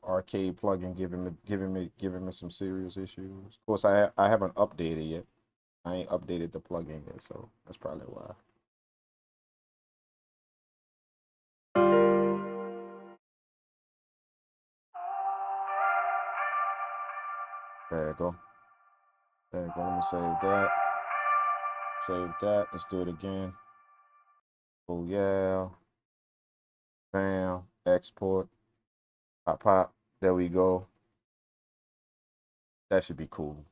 Arcade plugin giving me some serious issues. Of course, I haven't updated yet. I ain't updated the plugin yet, so that's probably why. There you go. There you go. Let me save that. Save that. Let's do it again. Oh yeah. Bam. Export. Pop pop. There we go. That should be cool.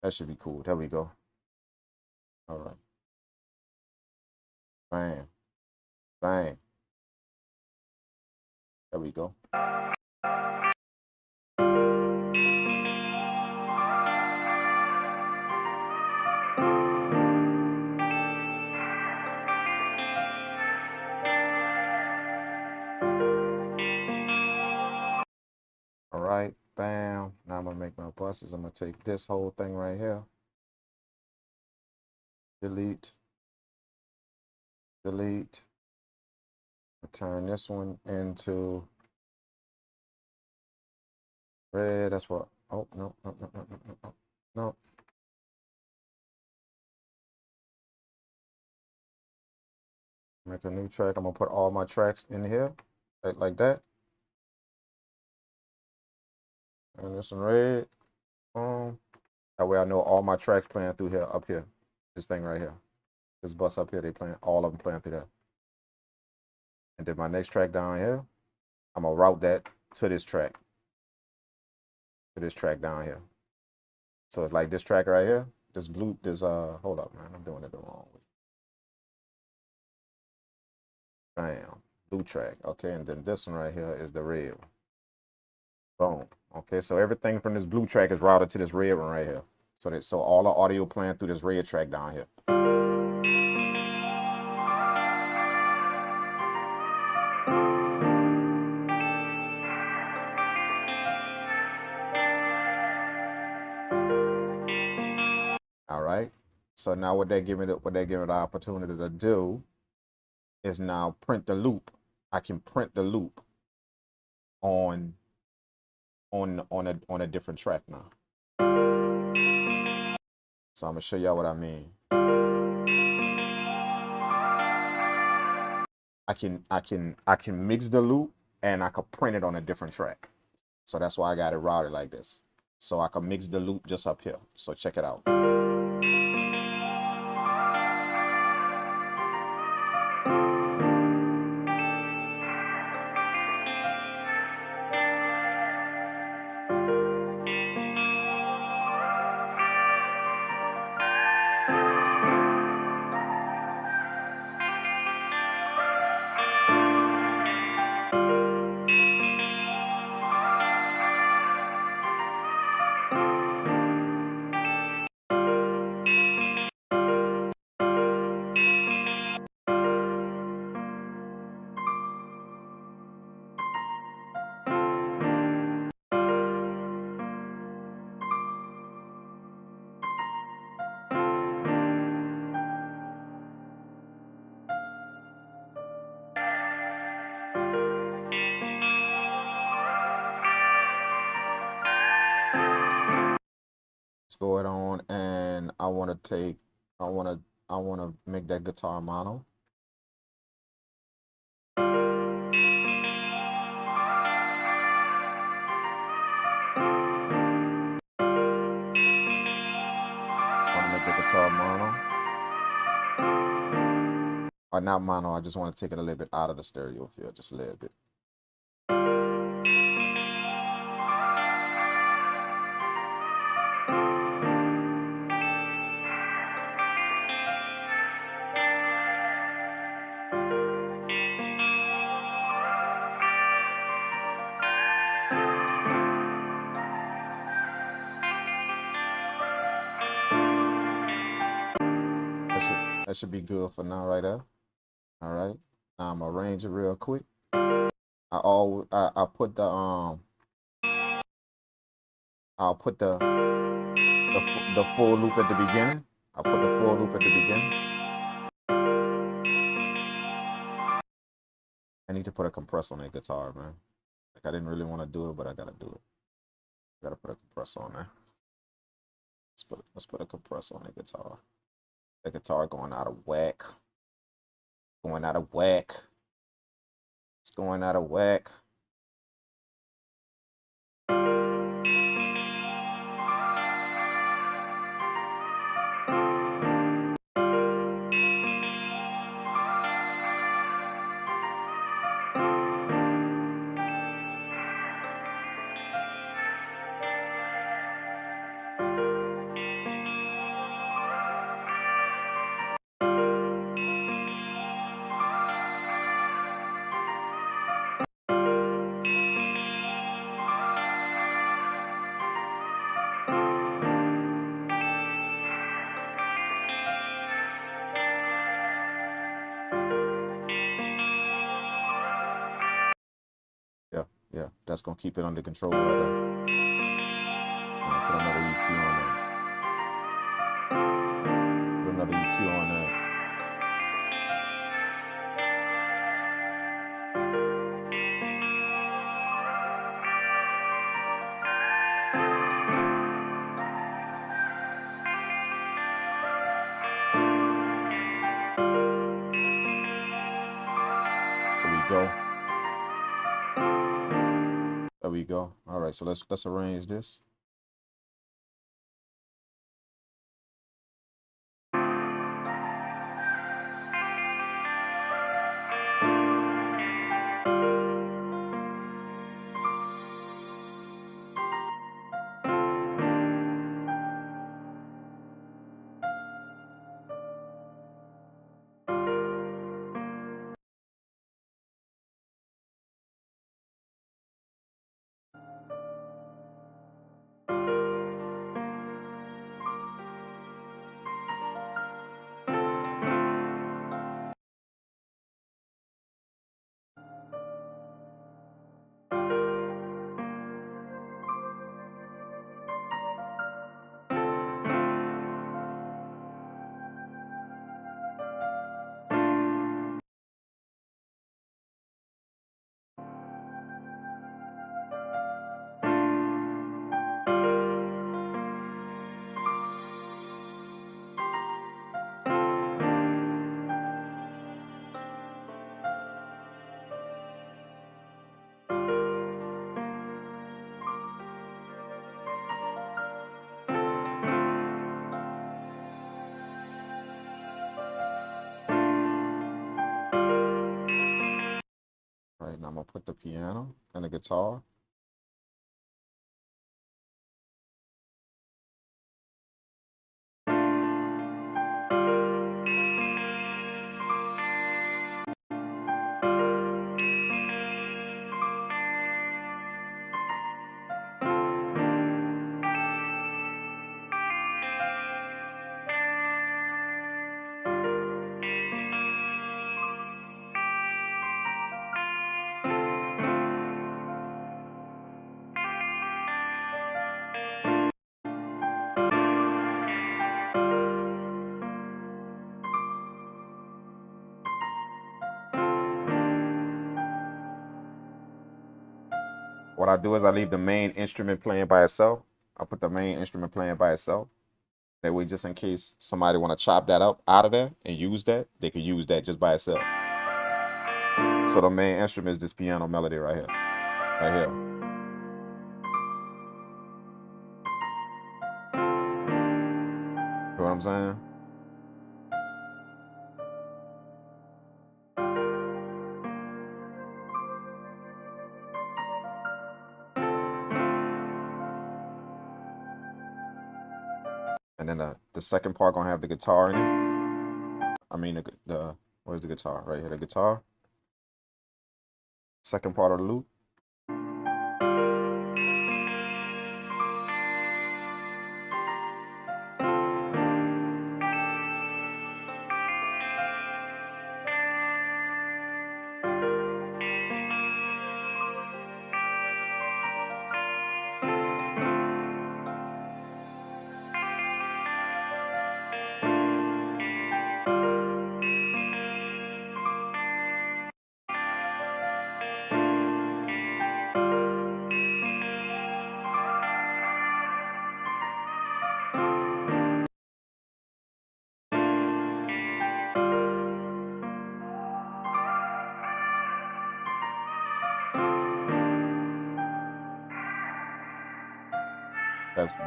That should be cool. There we go. All right. Bam. Bang. There we go. All right. Bam. Now I'm gonna make my buses. I'm gonna take this whole thing right here. Delete. Delete. Turn this one into red. That's what. Oh no, no, no, no, no, no, no. No. Make a new track. I'm gonna put all my tracks in here, like that. And this one red. That way I know all my tracks playing through here, up here. This thing right here. This bus up here, they playing, all of them playing through there. And then my next track down here, I'm gonna route that to this track. To this track down here. So it's like this track right here. This blue, hold up, man. I'm doing it the wrong way. Bam. Blue track. Okay, and then this one right here is the red one. Boom. Okay, so everything from this blue track is routed to this red one right here. So all the audio playing through this red track down here. All right. So now what they give me the opportunity to do is now print the loop. I can print the loop on a different track now. So I'm gonna show y'all what I mean. I can mix the loop and I can print it on a different track. So that's why I got it routed like this. So I can mix the loop just up here. So check it out. Let's go ahead on, and I want to make that guitar mono. Guitar mono, or not mono. I just want to take it a little bit out of the stereo field, just a little bit. That should be good for now right there. All right. Now I'm gonna arrange it real quick. I'll put the full loop at the beginning. I'll put the full loop at the beginning. I need to put a compressor on that guitar, man. Like I didn't really want to do it, but I gotta do it. Gotta put a compressor on there. Let's put a compressor on the guitar. The guitar going out of whack. Going out of whack. It's going out of whack. Yeah, that's gonna keep it under control right there. Put another EQ on there. Put another EQ on there. There we go. There we go. All right, so let's arrange this. Right, now I'm gonna put the piano and the guitar. What I do is I leave the main instrument playing by itself. I put the main instrument playing by itself. That way, just in case somebody want to chop that up out of there and use that, they can use that just by itself. So the main instrument is this piano melody right here. Right here. You know what I'm saying? And then the second part gonna have the guitar in it. I mean the where's the guitar? Right here, the guitar. Second part of the loop.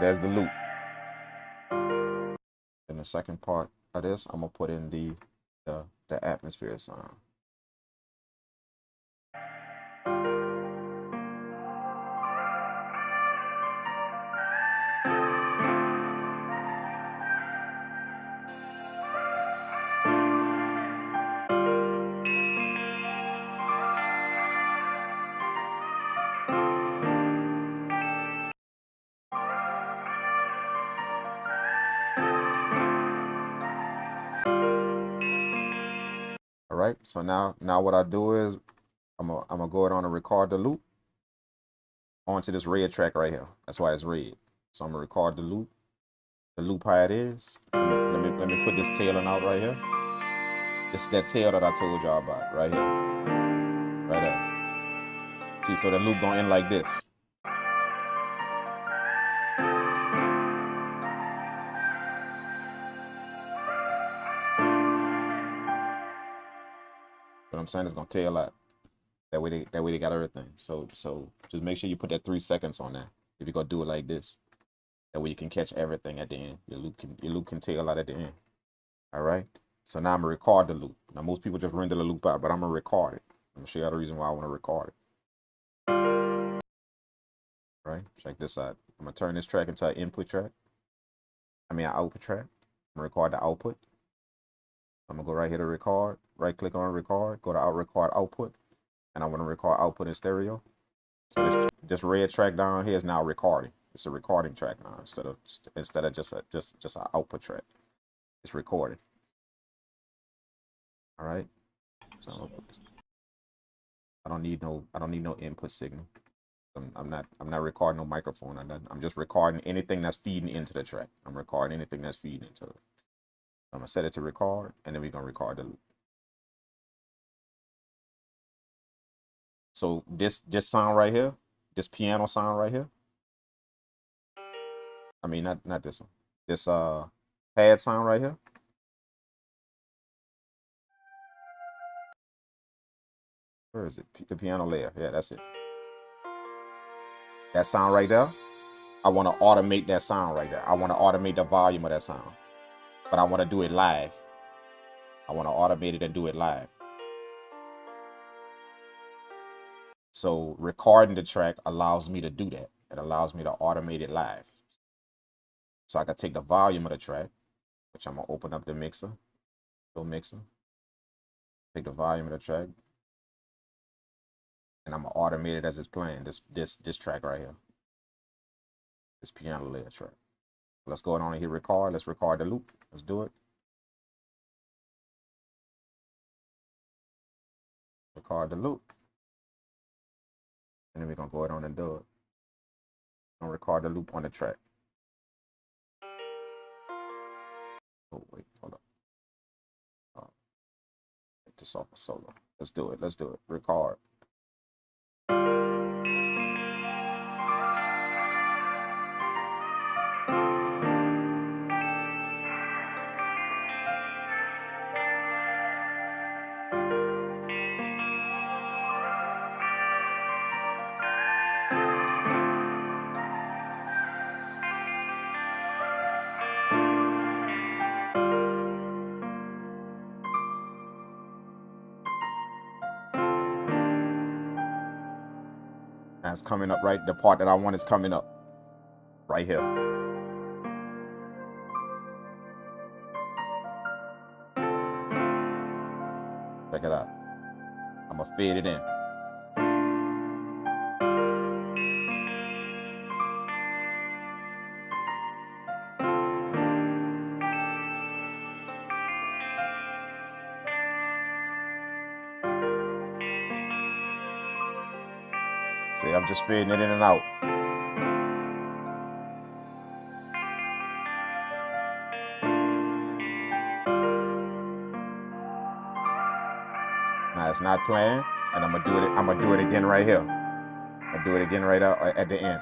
That's the loop. In the second part of this, I'm gonna put in the atmosphere sound. All right. So now what I do is I'm gonna go ahead on and record the loop onto this red track right here. That's why it's red. So I'm gonna record the loop how it is. Let me put this tailing out right here. It's that tail that I told y'all about right here. Right there. See, so the loop gonna end like this. What I'm saying is gonna tail out. That way they got everything. So just make sure you put that 3 seconds on that. If you're gonna do it like this, that way you can catch everything at the end. Your loop can tail out at the end. All right. So now I'm gonna record the loop. Now most people just render the loop out, but I'm gonna record it. I'm gonna show you the reason why I want to record it. All right. Check this out. I'm gonna turn this track into an input track. I mean an output track. I'm gonna record the output. I'm gonna go right here to record. Right click on record. Go to record output. And I want to record output in stereo. So this red track down here is now recording. It's a recording track now instead of just an output track. It's recorded. All right. So I don't need no input signal. I'm not recording no microphone. I'm just recording anything that's feeding into the track. I'm recording anything that's feeding into it. I'm gonna set it to record, and then we're gonna record the loop. So this sound right here, this piano sound right here. I mean not this one. This pad sound right here. Where is it? The piano layer. Yeah, that's it. That sound right there. I want to automate that sound right there. I want to automate the volume of that sound. But I want to do it live. I want to automate it and do it live. So recording the track allows me to do that. It allows me to automate it live. So I can take the volume of the track, which I'm gonna open up the mixer, take the volume of the track, and I'm gonna automate it as it's playing. This track right here, this piano layer track. Let's go on and hit record. Let's record the loop. Let's do it. Record the loop. And then we're gonna go on and do it. I'm gonna record the loop on the track. Oh wait, hold up. Take this off of solo. Let's do it. Let's do it. Record. Now it's coming up right. The part that I want is coming up right here. Check it out. I'm gonna fade it in. See, I'm just fading it in and out. Now it's not playing, and I'm gonna do it again right here. I'll do it again right out at the end.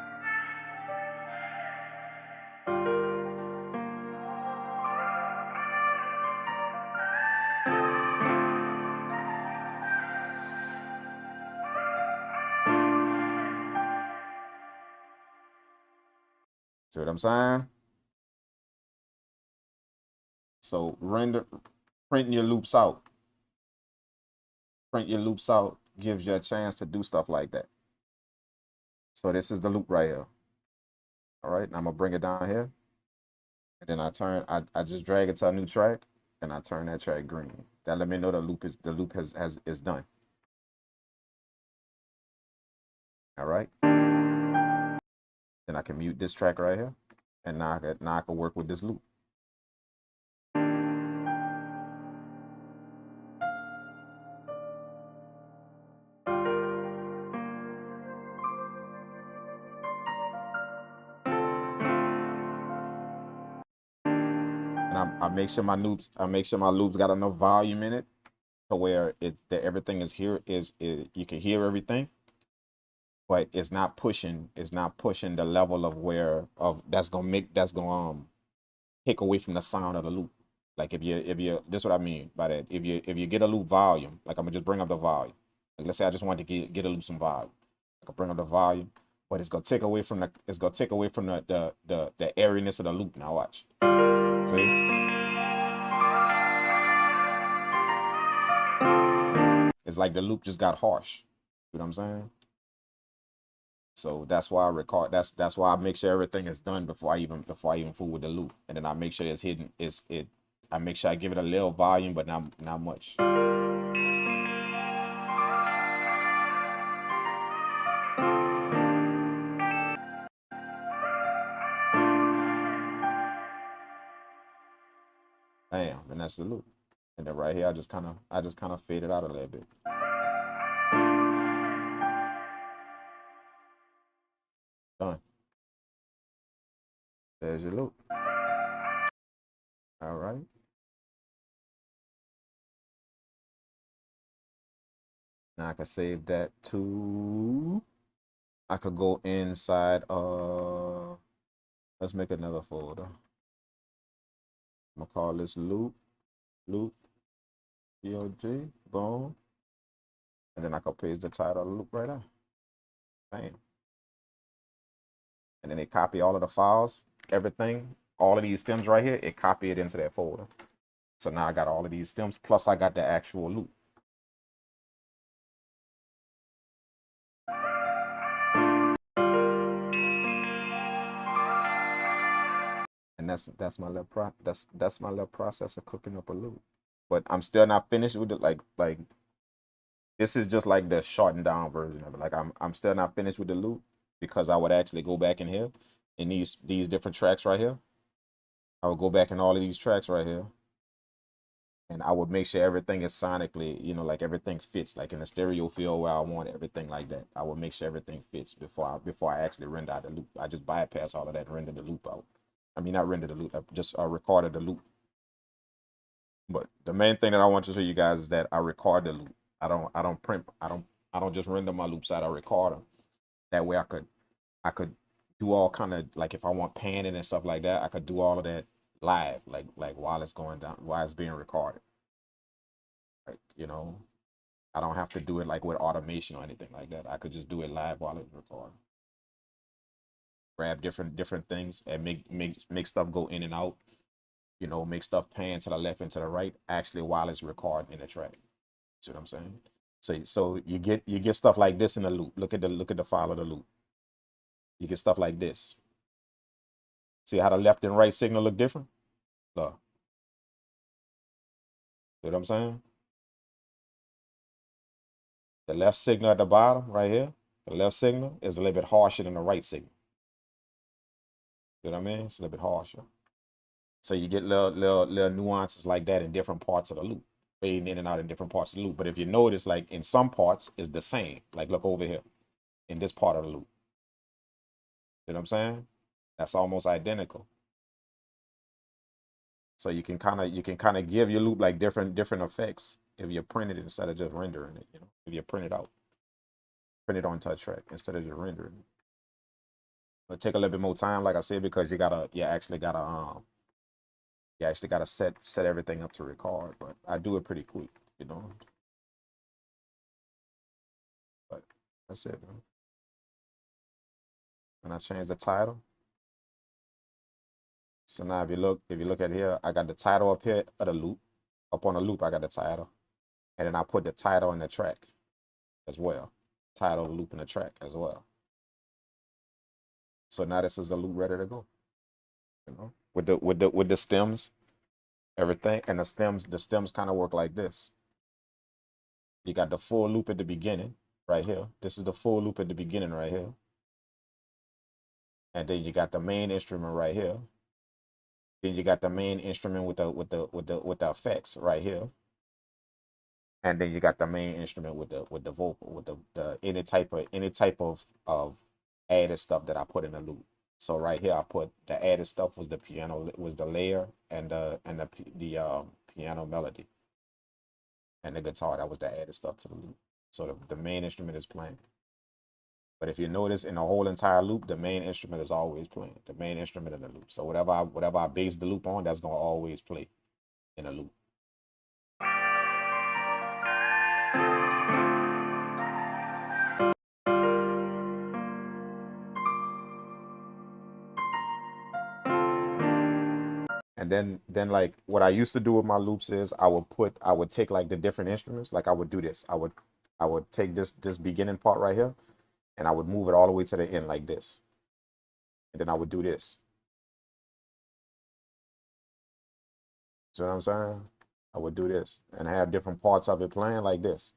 See what I'm saying? So printing your loops out. Print your loops out gives you a chance to do stuff like that. So this is the loop right here. All right, and I'm gonna bring it down here. And then I just drag it to a new track, and I turn that track green. That let me know the loop is done. All right. Then I can mute this track right here, and now I can work with this loop. And I make sure my loops got enough volume in it to where that everything is here you can hear everything, but it's not pushing the level of that's gonna take away from the sound of the loop. Like if you this is what I mean by that. If you get a loop volume, like I'm gonna just bring up the volume. Like, let's say I just want to get a loop some volume. I can bring up the volume, but it's gonna take away from the the airiness of the loop. Now watch. See? It's like the loop just got harsh. You know what I'm saying? So that's why I record. That's why I make sure everything is done before I even fool with the loop, and then I make sure it's hidden. I make sure I give it a little volume, but not much. Bam, and that's the loop. And then right here, I just kind of fade it out a little bit. Done. There's your loop. All right. Now I can save that to. I could go inside of. Let's make another folder. I'm gonna call this loop POG, boom. And then I can paste the title of the loop right now. Bam. And then they copy all of the files, everything, all of these stems right here, it copy it into that folder. So now I got all of these stems, plus I got the actual loop. And that's my little process of cooking up a loop. But I'm still not finished with it. Like this is just like the shortened down version of it. Like I'm still not finished with the loop, because I would actually go back in here in these different tracks right here. I would go back in all of these tracks right here, and I would make sure everything is sonically, you know, like everything fits, like in the stereo field where I want everything like that. I would make sure everything fits before I actually render out the loop. I just bypass all of that and render the loop out. I mean, not render the loop, I just recorded the loop. But the main thing that I want to show you guys is that I record the loop. I don't just render my loops out. I record them. That way I could do all kind of, like if I want panning and stuff like that, I could do all of that live, like while it's going down, while it's being recorded. Like, you know, I don't have to do it like with automation or anything like that. I could just do it live while it's recording. Grab different things and make stuff go in and out. You know, make stuff pan to the left and to the right, actually while it's recording in the track. See what I'm saying? So you get stuff like this in the loop. Look at the file of the loop. You get stuff like this. See how the left and right signal look different? Look. See what I'm saying? The left signal at the bottom right here, the left signal is a little bit harsher than the right signal. You know what I mean? It's a little bit harsher. So you get little nuances like that in different parts of the loop, fading in and out in different parts of the loop. But if you notice, like in some parts, it's the same. Like look over here in this part of the loop. You know what I'm saying? That's almost identical. So you can kind of give your loop like different effects if you print it instead of just rendering it. You know, if you print it out, print it on touch track instead of just rendering it. It'll take a little bit more time, like I said, because you actually gotta set everything up to record. But I do it pretty quick, you know. But that's it, man. And I change the title. So now if you look at here, I got the title up here of the loop. Up on the loop, I got the title. And then I put the title in the track as well. Title, loop in the track as well. So now this is a loop ready to go. You know, with the stems, everything, and the stems kind of work like this. You got the full loop at the beginning right here. This is the full loop at the beginning right here. And then you got the main instrument right here. Then you got the main instrument with the effects right here. And then you got the main instrument with the vocal, with the any type of added stuff that I put in the loop. So right here I put the added stuff was the piano, was the layer, and the piano melody. And the guitar, that was the added stuff to the loop. So the main instrument is playing. But if you notice, in the whole entire loop, the main instrument is always playing. The main instrument in the loop. So whatever I base the loop on, that's gonna always play in a loop. then like what I used to do with my loops is I would take like the different instruments. Like I would do this. I would take this beginning part right here, and I would move it all the way to the end like this. And then I would do this. See what I'm saying? I would do this and have different parts of it playing like this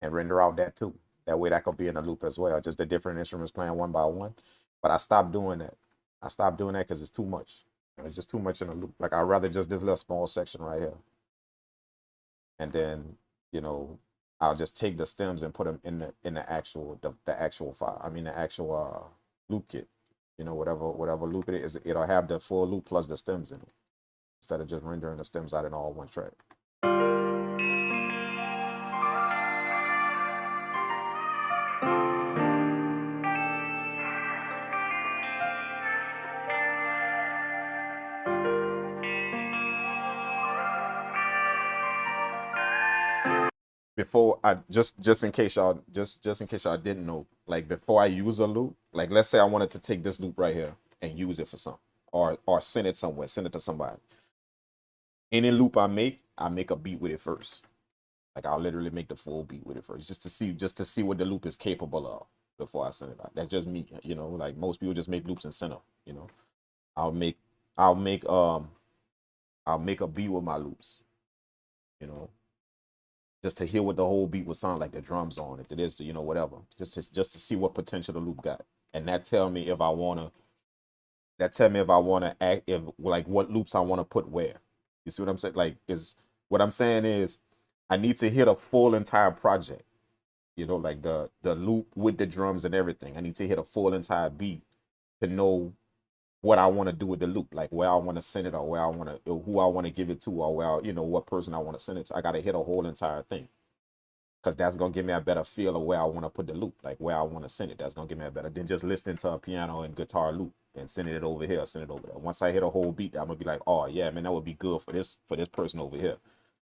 and render out that too. That way that could be in a loop as well, just the different instruments playing one by one. But I stopped doing that. I stopped doing that because it's too much. It's just too much in a loop. Like I'd rather just this little small section right here. And then, you know, I'll just take the stems and put them in the actual the actual file. I mean the actual loop kit. You know, whatever loop it is, it'll have the full loop plus the stems in it, instead of just rendering the stems out in all one track. Before I just in case y'all just in case y'all didn't know, like before I use a loop, like let's say I wanted to take this loop right here and use it for something, or send it somewhere, send it to somebody. Any loop I make a beat with it first. Like I'll literally make the full beat with it first, just to see what the loop is capable of before I send it out. That's just me, you know. Like most people just make loops and send them, you know. I'll make I'll make I'll make a beat with my loops, you know, just to hear what the whole beat would sound like, the drums on it, it is, you know, whatever, just to see what potential the loop got, and that tell me if I wanna act, if like what loops I want to put where. You see what I'm saying? Like is what I'm saying is I need to hit a full entire project. You know, like the loop with the drums and everything. I need to hit a full entire beat to know what I want to do with the loop, like where I want to send it, or where I want to, who I want to give it to, or where, you know, what person I want to send it to. I got to hit a whole entire thing, because that's gonna give me a better feel of where I want to put the loop, like where I want to send it. That's gonna give me a better than just listening to a piano and guitar loop and sending it over here, send it over there. Once I hit a whole beat, I'm gonna be like, oh yeah, man, that would be good for this person over here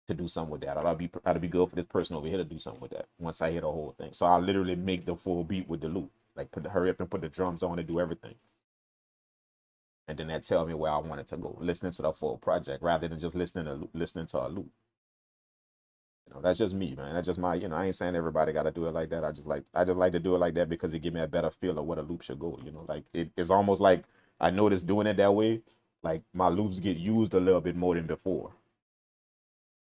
to do something with that. Or that'll be good for this person over here to do something with that. Once I hit a whole thing, so I literally make the full beat with the loop, like hurry up and put the drums on and do everything. And then that tell me where I want it to go, listening to the full project rather than just listening to a loop. You know, that's just me, man. That's just my, you know, I ain't saying everybody got to do it like that. I just like to do it like that because it give me a better feel of what a loop should go. You know, like it's almost like I noticed doing it that way, like my loops get used a little bit more than before.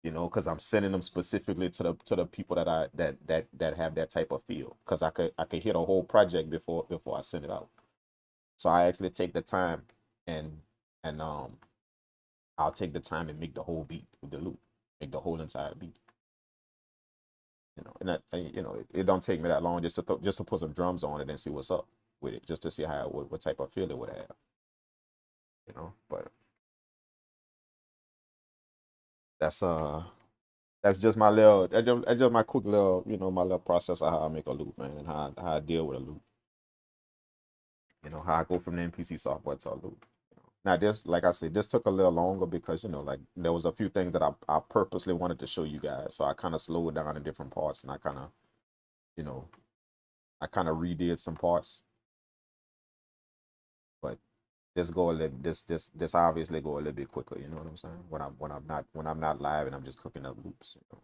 You know, because I'm sending them specifically to the people that have that type of feel. Because I could hit a whole project before I send it out. So I actually take the time and I'll take the time and make the whole beat with the loop, make the whole entire beat. You know, and that, you know, it don't take me that long just to put some drums on it and see what's up with it, just to see how what type of feel it would have. You know, but that's just my little that's just my quick little, you know, my little process of how I make a loop, man, and how I deal with a loop. You know, how I go from the MPC software to a loop. Now this, like I said, this took a little longer because, you know, like there was a few things that I purposely wanted to show you guys. So I kind of slowed it down in different parts, and I kind of, you know, I kind of redid some parts. But this obviously go a little bit quicker, you know what I'm saying? When I'm not live and I'm just cooking up loops, you know.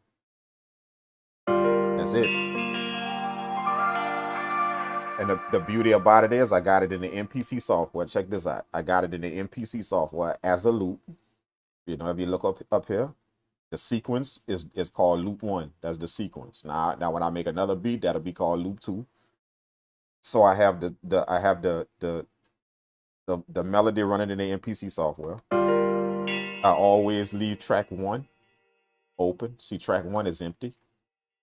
That's it. And the beauty about it is I got it in the MPC software. Check this out. I got it in the MPC software as a loop. You know, if you look up here, the sequence is called loop 1. That's the sequence. Now when I make another beat, that'll be called loop 2. So I have the melody running in the MPC software. I always leave track 1 open. See, track 1 is empty.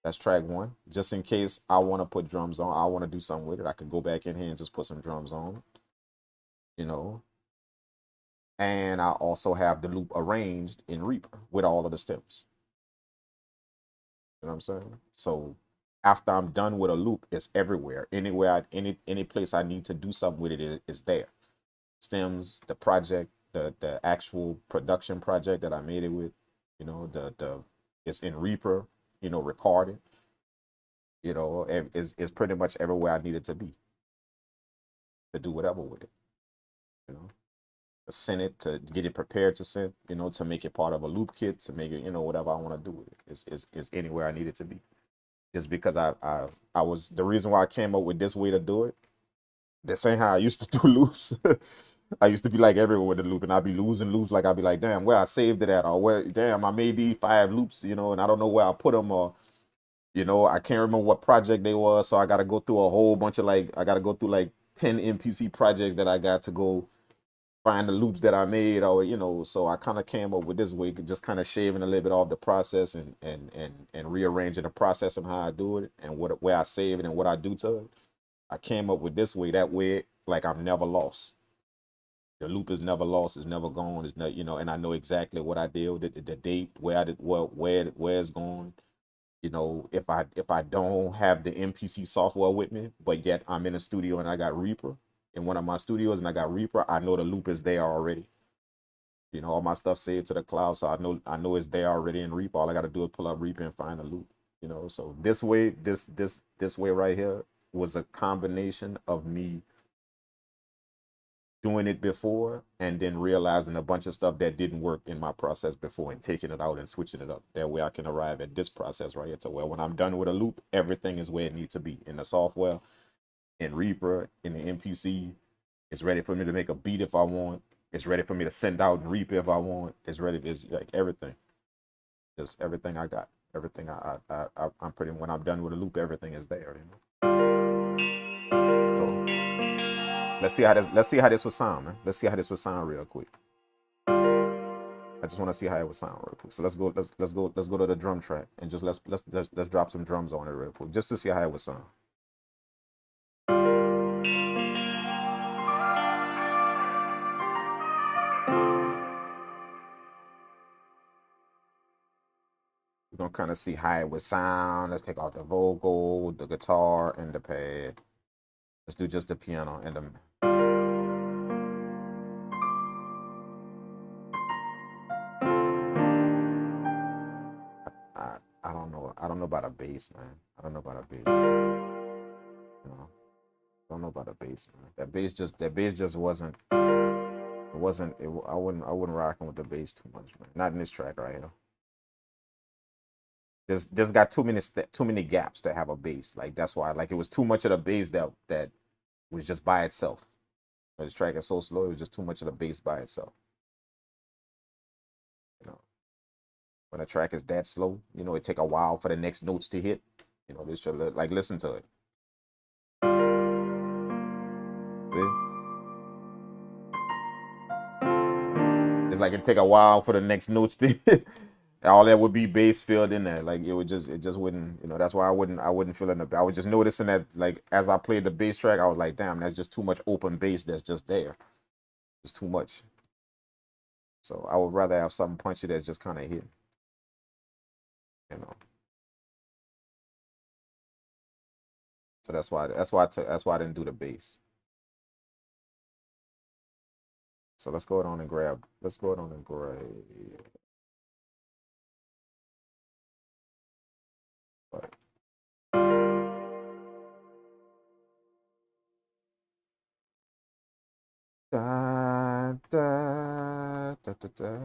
That's track 1. Just in case I want to put drums on, I want to do something with it, I could go back in here and just put some drums on, you know. And I also have the loop arranged in Reaper with all of the stems. You know what I'm saying? So after I'm done with a loop, it's everywhere. Anywhere, any place I need to do something with it is there. Stems, the project, the actual production project that I made it with, you know, it's in Reaper, you know, recorded. You know, it's pretty much everywhere I need it to be to do whatever with it. You know. send it, to get it prepared to send, to make it part of a loop kit, to make it, whatever I want to do with it is anywhere I need it to be. Just because I was the reason why I came up with this way to do it. This ain't how I used to do loops. I used to be like everywhere with the loop, and I'd be losing loops. Like I'd be like, damn, where I saved it at, or where, damn, I made these 5 loops, and I don't know where I put them, or I can't remember what project they was, so I got to go through a whole bunch of I got to go through like 10 MPC projects that I got to go find the loops that I made, or so I kind of came up with this way, just kind of shaving a little bit off the process, and rearranging the process and how I do it, and where I save it and what I do to it. I came up with this way. That way, like, I'm never lost. The loop is never lost. It's never gone. It's not, and I know exactly what I did, the date, where I did, where it's going. If I don't have the MPC software with me, but yet I'm in a studio and I got Reaper in one of my studios and I got Reaper, I know the loop is there already. All my stuff saved to the cloud, so I know it's there already in Reaper. All I got to do is pull up Reaper and find the loop. So this way, this way right here was a combination of me doing it before and then realizing a bunch of stuff that didn't work in my process before and taking it out and switching it up. That way I can arrive at this process right here to where when I'm done with a loop, everything is where it needs to be in the software, in Reaper, in the MPC. It's ready for me to make a beat if I want. It's ready for me to send out in Reaper if I want. It's ready. It's like everything. Just everything I got. Everything I'm pretty, when I'm done with a loop, everything is there. So let's see how this would sound, man. Let's see how this would sound real quick. I just want to see how it would sound real quick. So let's go to the drum track and just let's drop some drums on it real quick, just to see how it would sound. We're gonna kind of see how it would sound. Let's take out the vocal, the guitar, and the pad. Let's do just the piano and the. I don't know. I don't know about a bass, man. I don't know about a bass. I don't know about a bass, man. That bass just wasn't. It wasn't. I wouldn't rocking with the bass too much, man. Not in this track right here. There's got too many gaps to have a bass. Like that's why, like, it was too much of the bass that was just by itself. This track is so slow. It was just too much of the bass by itself. When a track is that slow, it take a while for the next notes to hit. This should, like, listen to it. See? It's like it take a while for the next notes to hit. All that would be bass filled in there. Like it just wouldn't, that's why I wouldn't fill in the. I was just noticing that, like, as I played the bass track, I was like, damn, that's just too much open bass that's just there. It's too much. So I would rather have something punchy that's just kind of hit. So that's why I didn't do the bass. So let's go on and grab. But da, da, da, da, da.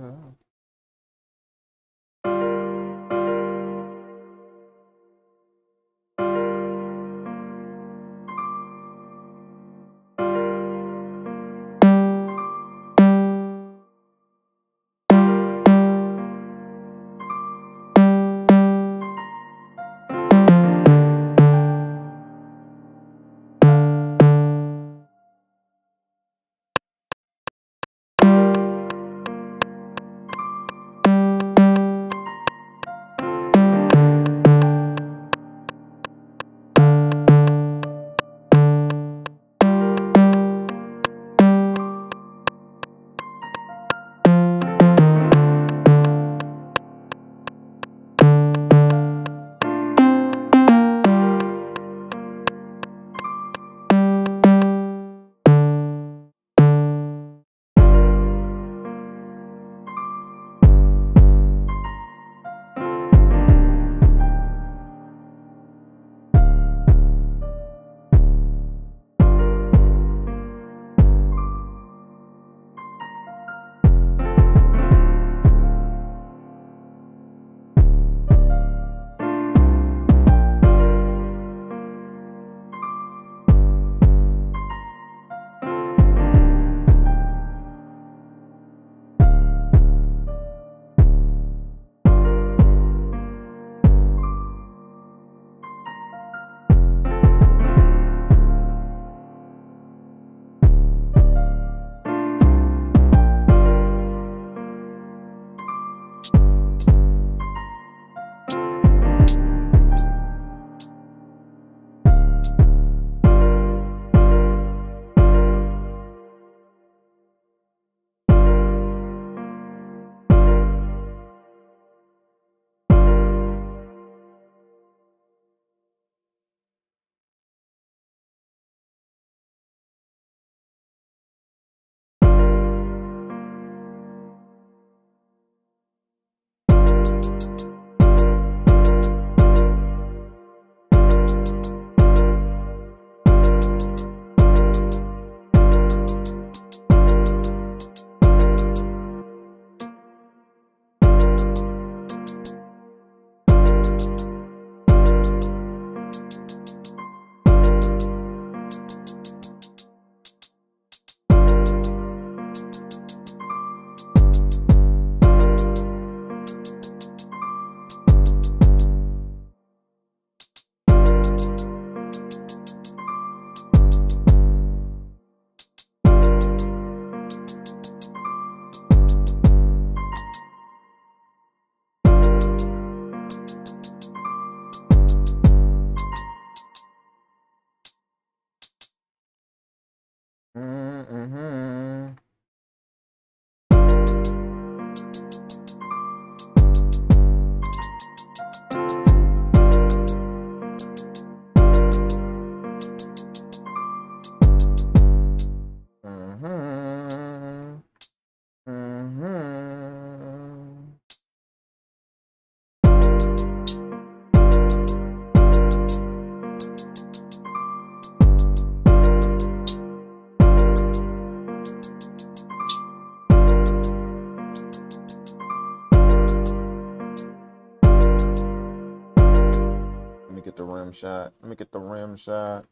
me get the rim shot. Let me get the rim shot.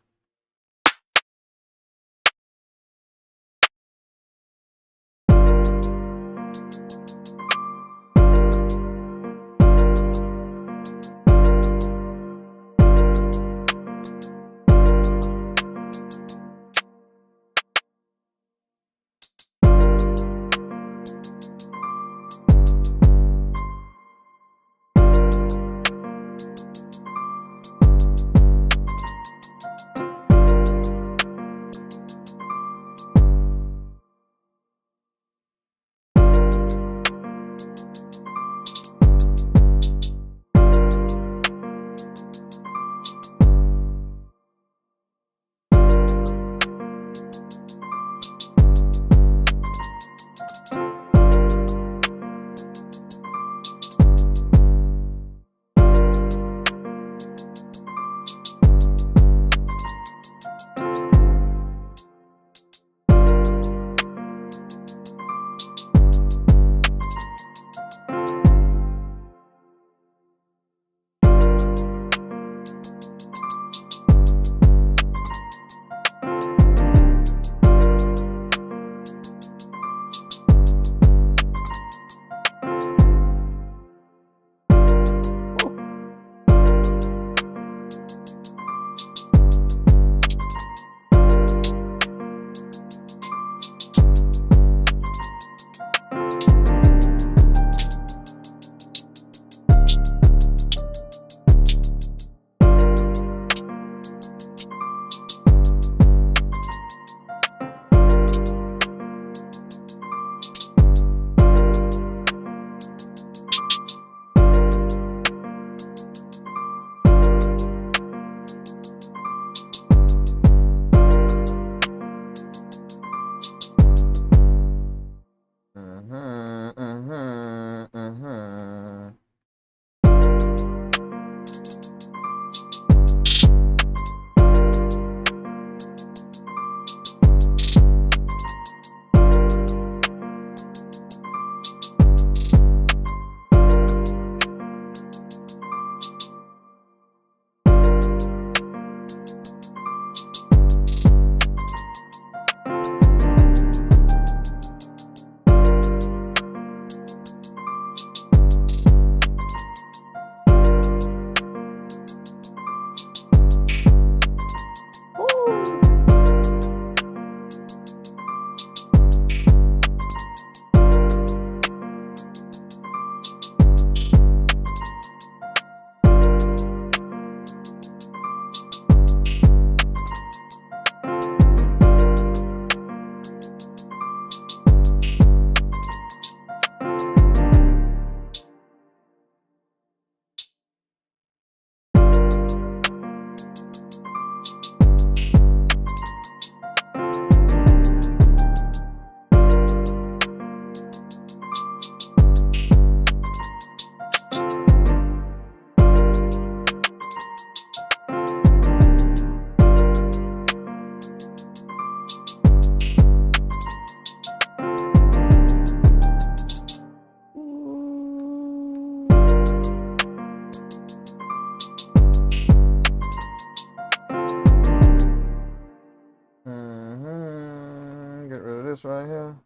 this right here.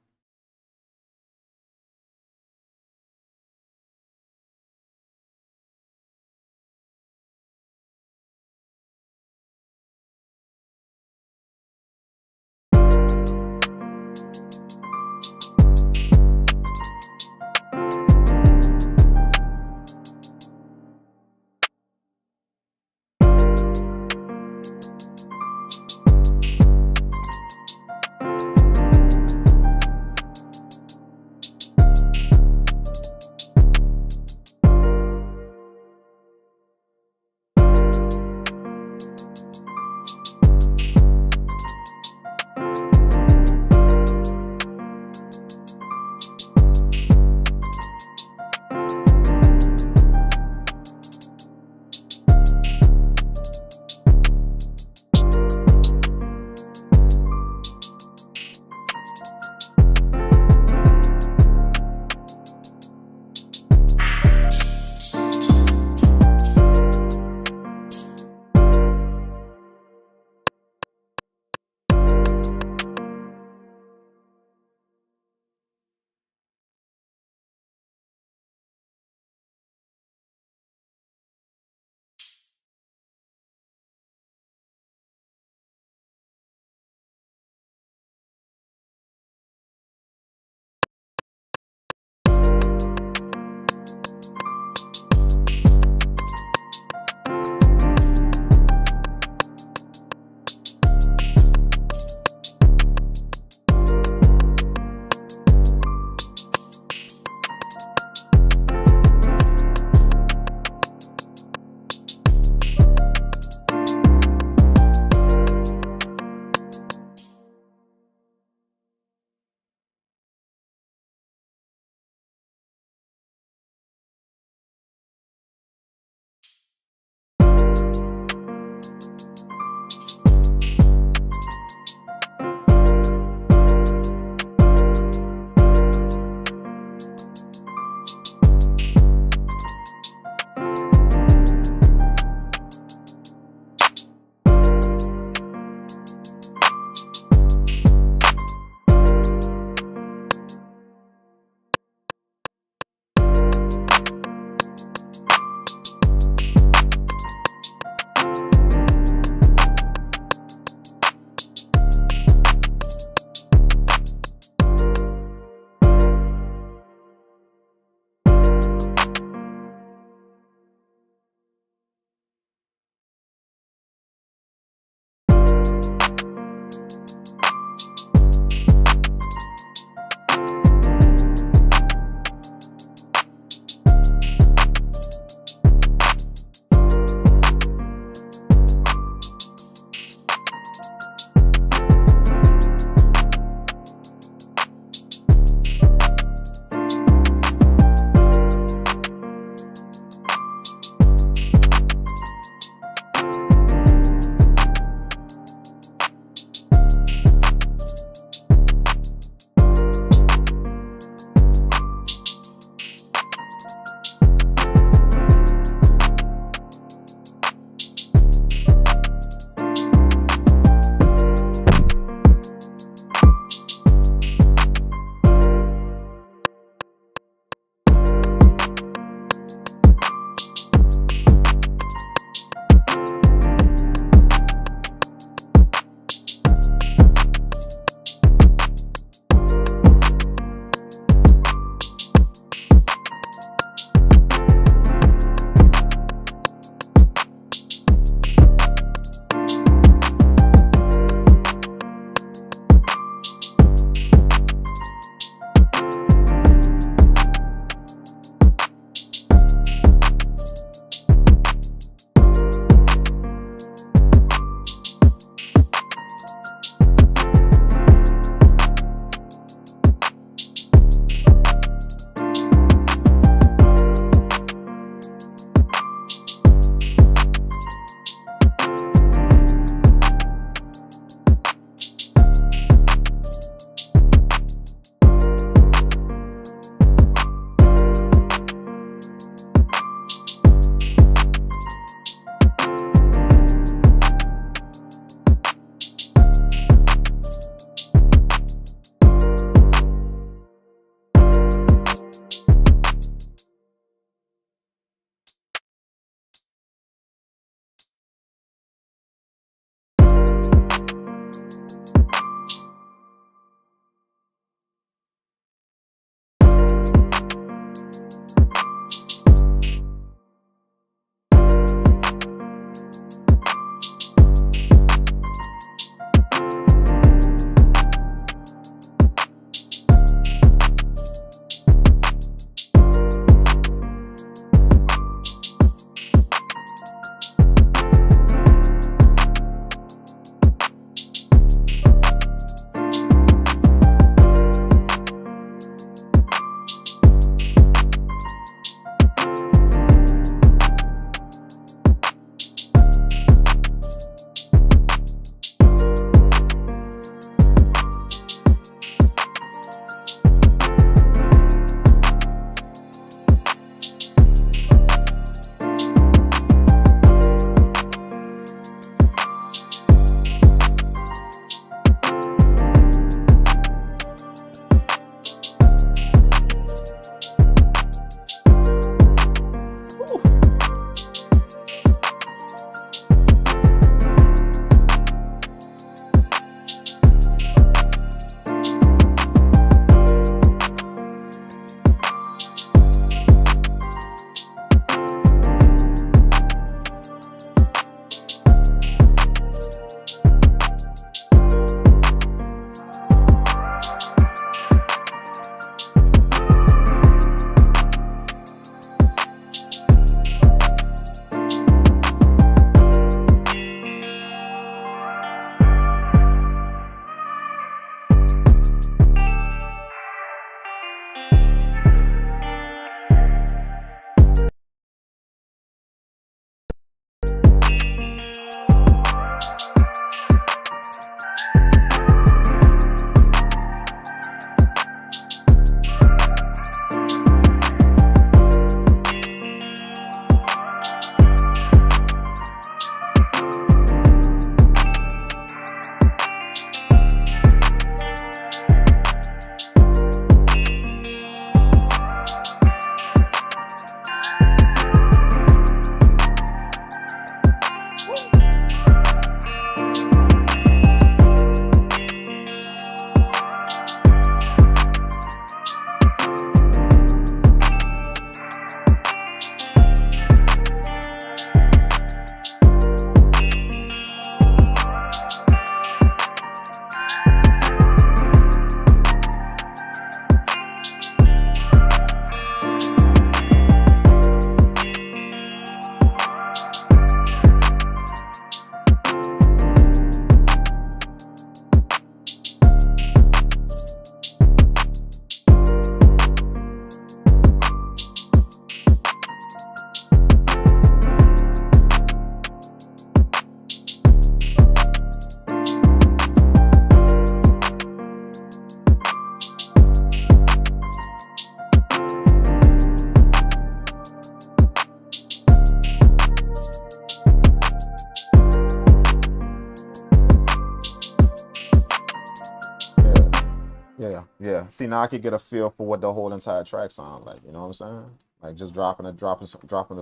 Yeah. See, now I could get a feel for what the whole entire track sound like. You know what I'm saying? Like just dropping a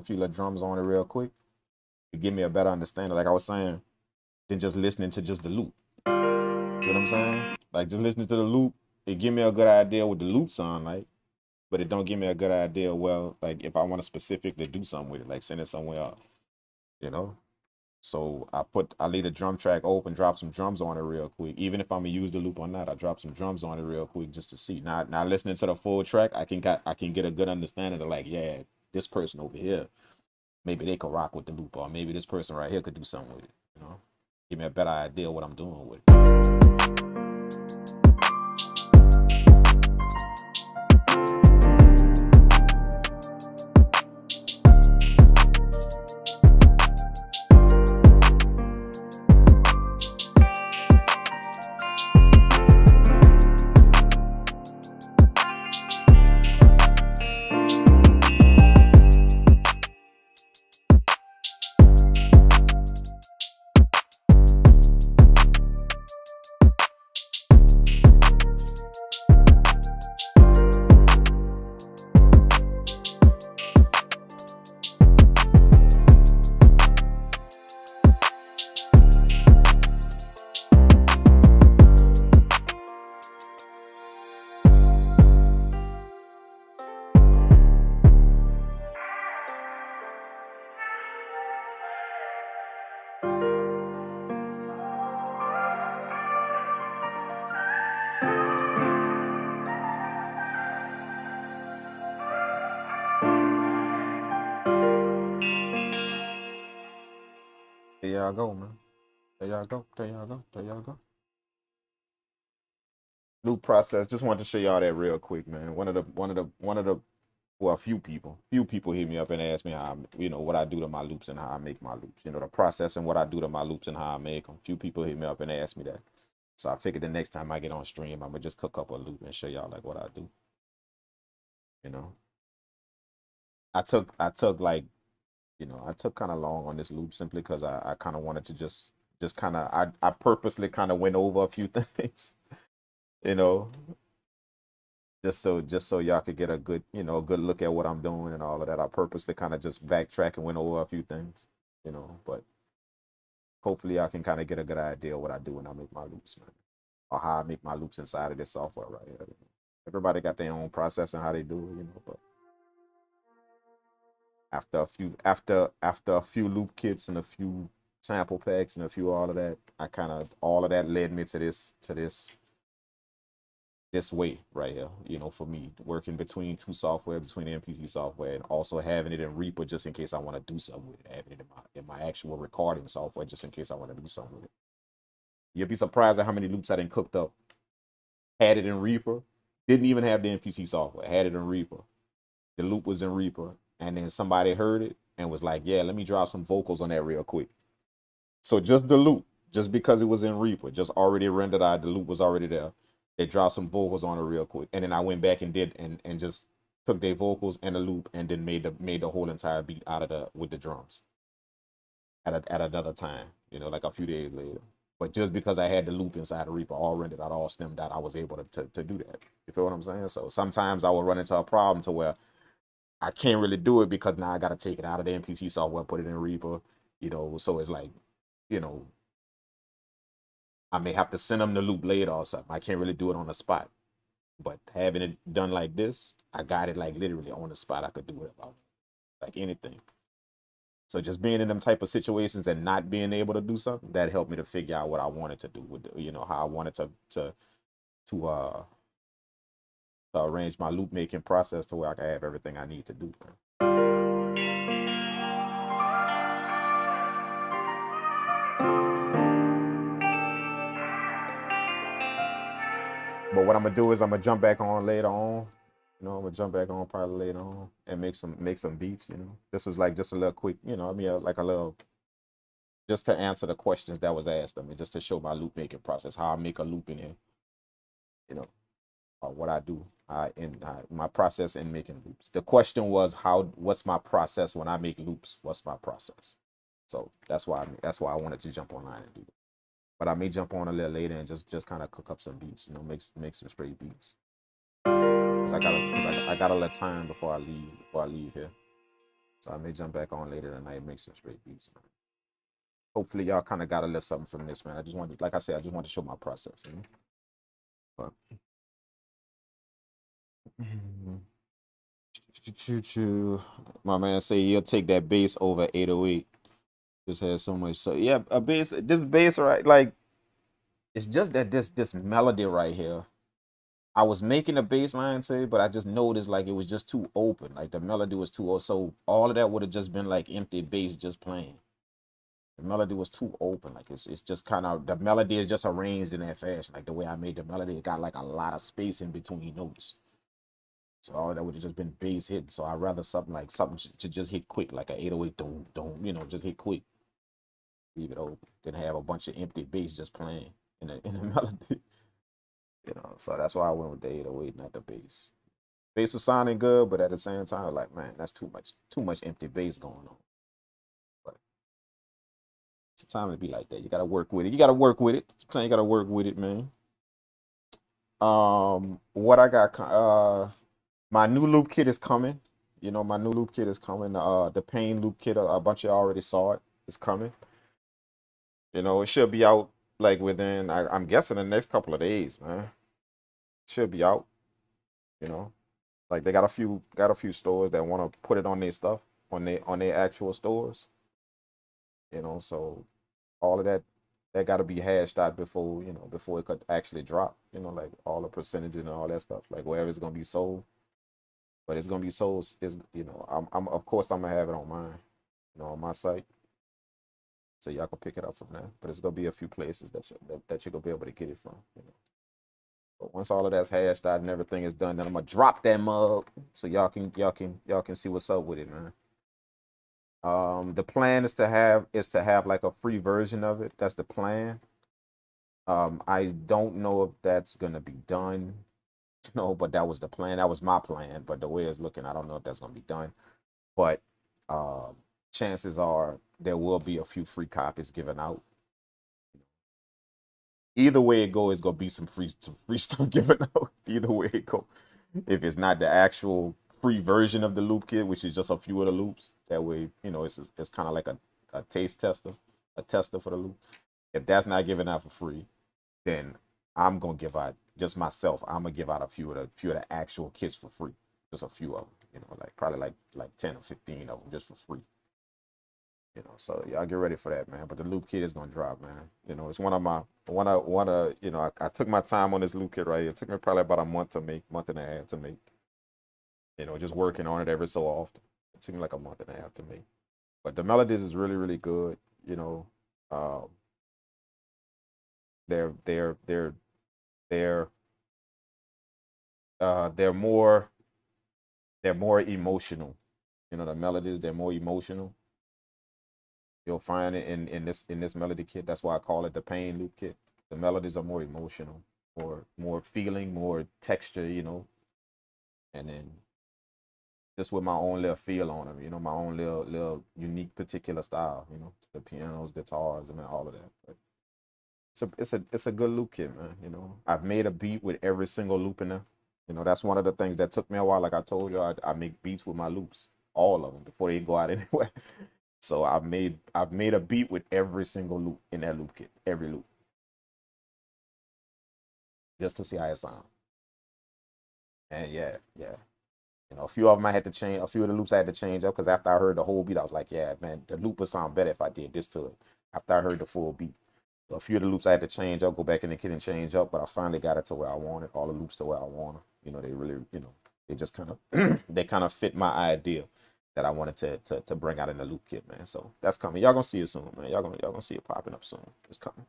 few little drums on it real quick to give me a better understanding. Like I was saying, than just listening to just the loop. You know what I'm saying? Like just listening to the loop, it give me a good idea what the loop sound like, but it don't give me a good idea. Well, like if I want to specifically do something with it, like send it somewhere else. You know? So I leave the drum track open, drop some drums on it real quick. Even if I'm gonna use the loop or not, I drop some drums on it real quick just to see. Now listening to the full track, I can get a good understanding of like, yeah, this person over here, maybe they could rock with the loop, or maybe this person right here could do something with it. You know, give me a better idea of what I'm doing with it. There y'all go, man. There y'all go. There y'all go. There y'all go. Loop process. Just wanted to show y'all that real quick, man. Well, a few people hit me up and ask me how, what I do to my loops and how I make my loops. The process and what I do to my loops and how I make them. Few people hit me up and ask me that. So I figured the next time I get on stream, I'm gonna just cook up a loop and show y'all like what I do. You know, I took like, I took kind of long on this loop simply because I kind of wanted to just kind of, I purposely kind of went over a few things, you know, just so y'all could get a good, a good look at what I'm doing and all of that. I purposely kind of just backtrack and went over a few things, but hopefully y'all can kind of get a good idea of what I do when I make my loops, man, or how I make my loops inside of this software right here. Everybody got their own process and how they do it, but after a few loop kits and a few sample packs and a few all of that, all of that led me to this way right here, for me working between two software, between MPC software and also having it in Reaper just in case I want to do something with it, having it in my actual recording software just in case I want to do something with it. You'll be surprised at how many loops I done cooked up, had it in Reaper, didn't even have the MPC software, had it in Reaper. The loop was in Reaper, and then somebody heard it and was like, yeah, let me drop some vocals on that real quick. So just the loop, just because it was in Reaper, just already rendered out, the loop was already there. They dropped some vocals on it real quick. And then I went back and did and just took their vocals and the loop and then made the whole entire beat out of with the drums at another time, like a few days later. But just because I had the loop inside the Reaper all rendered out, all stemmed out, I was able to do that. You feel what I'm saying? So sometimes I would run into a problem to where I can't really do it because now I got to take it out of the MPC software, put it in Reaper, so it's like, you know, I may have to send them the loop later or something. I can't really do it on the spot. But having it done like this, I got it like literally on the spot. I could do it about like anything. So just being in them type of situations and not being able to do something, that helped me to figure out what I wanted to do with, how I wanted to arrange my loop making process to where I can have everything I need to do. But what I'm gonna do is I'm gonna jump back on later on. I'm gonna jump back on probably later on and make some beats. This was like just a little quick. Like a little just to answer the questions that was asked of me, just to show my loop making process, how I make a loop in here. What I do in my process in making loops. The question was what's my process when I make loops? What's my process? So that's why I wanted to jump online and do it. But I may jump on a little later and just kind of cook up some beats, you know, make some straight beats. Cause I got a little time before I leave here. So I may jump back on later tonight and make some straight beats, man. Hopefully y'all kind of got a little something from this, man. I just wanted, like I said, I just want to show my process, you know. But my man say he'll take that bass over 808. Just has so much. So yeah, this bass right, like it's just that this melody right here. I was making a bass line today, but I just noticed like it was just too open. Like the melody was too open. So all of that would have just been like empty bass just playing. The melody was too open. Like it's just kind of, the melody is just arranged in that fashion. Like the way I made the melody, it got like a lot of space in between notes. So all that would have just been bass hitting. So I'd rather something to just hit quick, like a 808, don't, you know, just hit quick. Leave it open. Then have a bunch of empty bass just playing in the melody. You know, so that's why I went with the 808, not the bass. Bass was sounding good, but at the same time, I was like, man, that's too much empty bass going on. But sometimes it be like that. You gotta work with it. Sometimes you gotta work with it, man. What I got, my new loop kit is coming. You know, my new loop kit is coming. The Pain loop kit, a bunch of y'all already saw it. It's coming. You know, it should be out like within, I'm guessing, the next couple of days, man. It should be out. You know, like they got a few stores that want to put it on their stuff, on their actual stores. You know, so all of that got to be hashed out before it could actually drop. You know, like all the percentages and all that stuff, like wherever it's gonna be sold. But it's gonna be sold. Is, you know, I'm of course I'm gonna have it on mine, you know, on my site, so y'all can pick it up from there. But it's gonna be a few places that you're gonna be able to get it from. You know. But once all of that's hashed out and everything is done, then I'm gonna drop that mug so y'all can see what's up with it, man. The plan is to have like a free version of it. That's the plan. I don't know if that's gonna be done, you know, but that was the plan. That was my plan. But the way it's looking, I don't know if that's gonna be done. But chances are there will be a few free copies given out. Either way it go, it's gonna be some free stuff given out. Either way it go. If it's not the actual free version of the loop kit, which is just a few of the loops, that way, you know, it's kind of like a taste tester, a tester for the loop. If that's not given out for free, then I'm gonna give out just myself. I'm gonna give out a few of the actual kits for free, just a few of them. You know, like probably like 10 or 15 of them just for free. You know, so y'all get ready for that, man. But the loop kit is gonna drop, man. You know, it's one of you know, I took my time on this loop kit right here. It took me probably about a month and a half to make. You know, just working on it every so often. It took me like a month and a half to make. But the melodies is really, really good. You know, they're more emotional. You know, the melodies, they're more emotional. You'll find it in this melody kit. That's why I call it the Pain loop kit. The melodies are more emotional, more feeling, more texture, you know. And then just with my own little feel on them, you know, my own little unique particular style, you know, the pianos, guitars, and all of that. But it's a good loop kit, man. You know, I've made a beat with every single loop in there. You know, that's one of the things that took me a while. Like I told you, I make beats with my loops, all of them, before they go out anyway. So I've made a beat with every single loop in that loop kit, every loop, just to see how it sounds. And yeah. You know, a few of them I had to change. A few of the loops I had to change up because after I heard the whole beat, I was like, yeah, man, the loop would sound better if I did this to it. After I heard the full beat, so a few of the loops I had to change up, go back in the kit and change up. But I finally got it to where I wanted, all the loops to where I wanted. You know, they really, you know, they just kind of they kind of fit my idea that I wanted to bring out in the loop kit, man. So that's coming. Y'all gonna see it soon, man. Y'all gonna see it popping up soon. It's coming.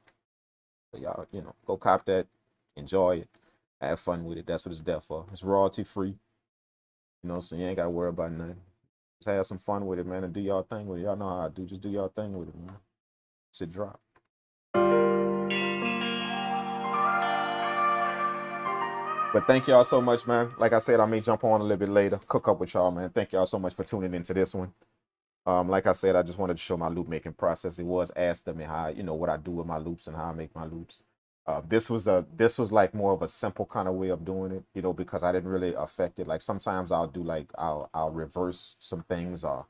So y'all, you know, go cop that, enjoy it, have fun with it. That's what it's there for. It's royalty free. You know, so you ain't gotta worry about nothing. Just have some fun with it, man, and do y'all thing with it. Y'all know how I do. Just do y'all thing with it, man. It's a drop. But thank y'all so much, man. Like I said, I may jump on a little bit later, cook up with y'all, man. Thank y'all so much for tuning into this one. Like I said, I just wanted to show my loop making process. It was asked of me how, what I do with my loops and how I make my loops. This was like more of a simple kind of way of doing it, because I didn't really affect it. Like sometimes I'll do like I'll reverse some things, or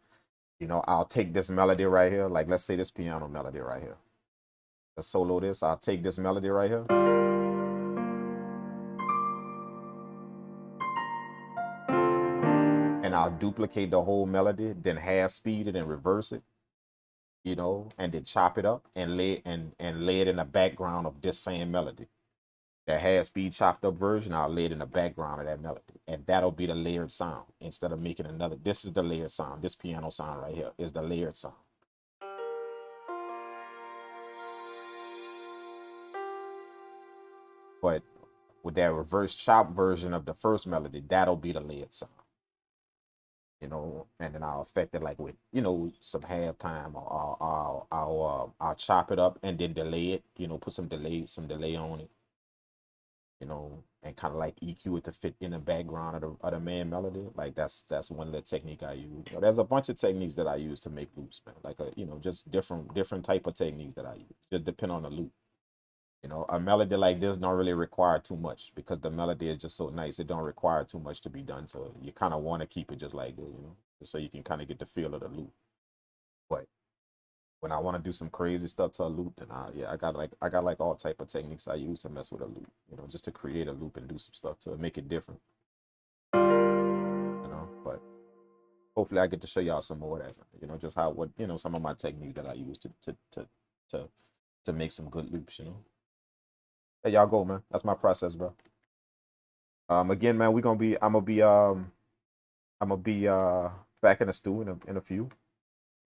I'll take this melody right here. Like let's say this piano melody right here. Let's solo this. I'll take this melody right here. And I'll duplicate the whole melody, then half speed it and reverse it, and then chop it up and lay it in the background of this same melody. That half speed chopped up version, I'll lay it in the background of that melody. And that'll be the layered sound instead of making another. This is the layered sound. This piano sound right here is the layered sound. But with that reverse chop version of the first melody, that'll be the layered sound. And then I'll affect it like with, some halftime, or I'll chop it up and then delay it, put some delay on it, and kind of like EQ it to fit in the background of the main melody. Like that's one of the technique I use. There's a bunch of techniques that I use to make loops, man. Like just different type of techniques that I use. Just depend on the loop. A melody like this don't really require too much because the melody is just so nice. It don't require too much to be done. So you kind of want to keep it just like this, just so you can kind of get the feel of the loop. But when I want to do some crazy stuff to a loop, then I got like all type of techniques I use to mess with a loop, just to create a loop and do some stuff to make it different. But hopefully I get to show y'all some more of that, just how some of my techniques that I use to make some good loops, There y'all go, man. That's my process, bro. Again, man, I'm gonna be back in the stew in a few.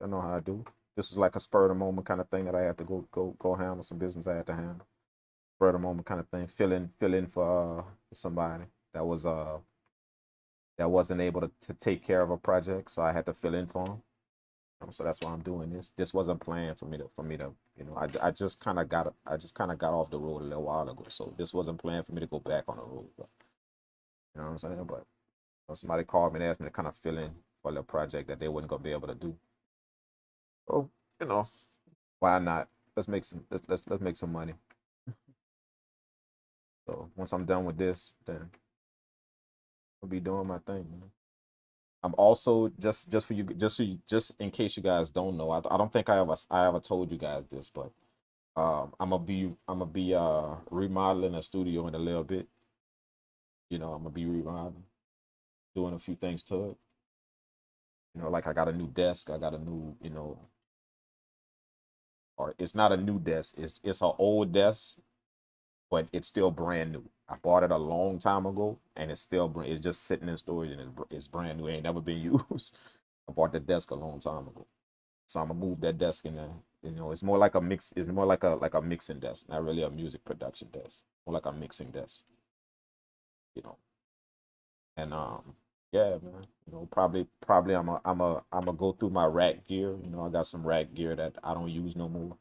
I know how I do. This is like a spur of the moment kind of thing that I have to go handle some business I had to handle. Spur of the moment kind of thing. Fill in for somebody that wasn't able to take care of a project, so I had to fill in for them. So that's why I'm doing this. This wasn't planned for me to I just kind of got off the road a little while ago, so this wasn't planned for me to go back on the road. But, you know what I'm saying? But somebody called me and asked me to kind of fill in for a little project that they wasn't gonna be able to do. So why not? Let's make some money. So once I'm done with this, then I'll be doing my thing. I'm also just in case you guys don't know, I don't think I ever told you guys this, but I'm gonna be remodeling a studio in a little bit. I'm gonna be remodeling, doing a few things to it. Like I got a new desk, I got a new, or it's not a new desk, it's an old desk, but it's still brand new. I bought it a long time ago, and it's just sitting in storage, and it's brand new. It ain't never been used. I bought the desk a long time ago, so I'm gonna move that desk in there. It's more like a mix. It's more like a mixing desk, not really a music production desk. More like a mixing desk. And yeah, man. Probably I'm a go through my rack gear. I got some rack gear that I don't use no more,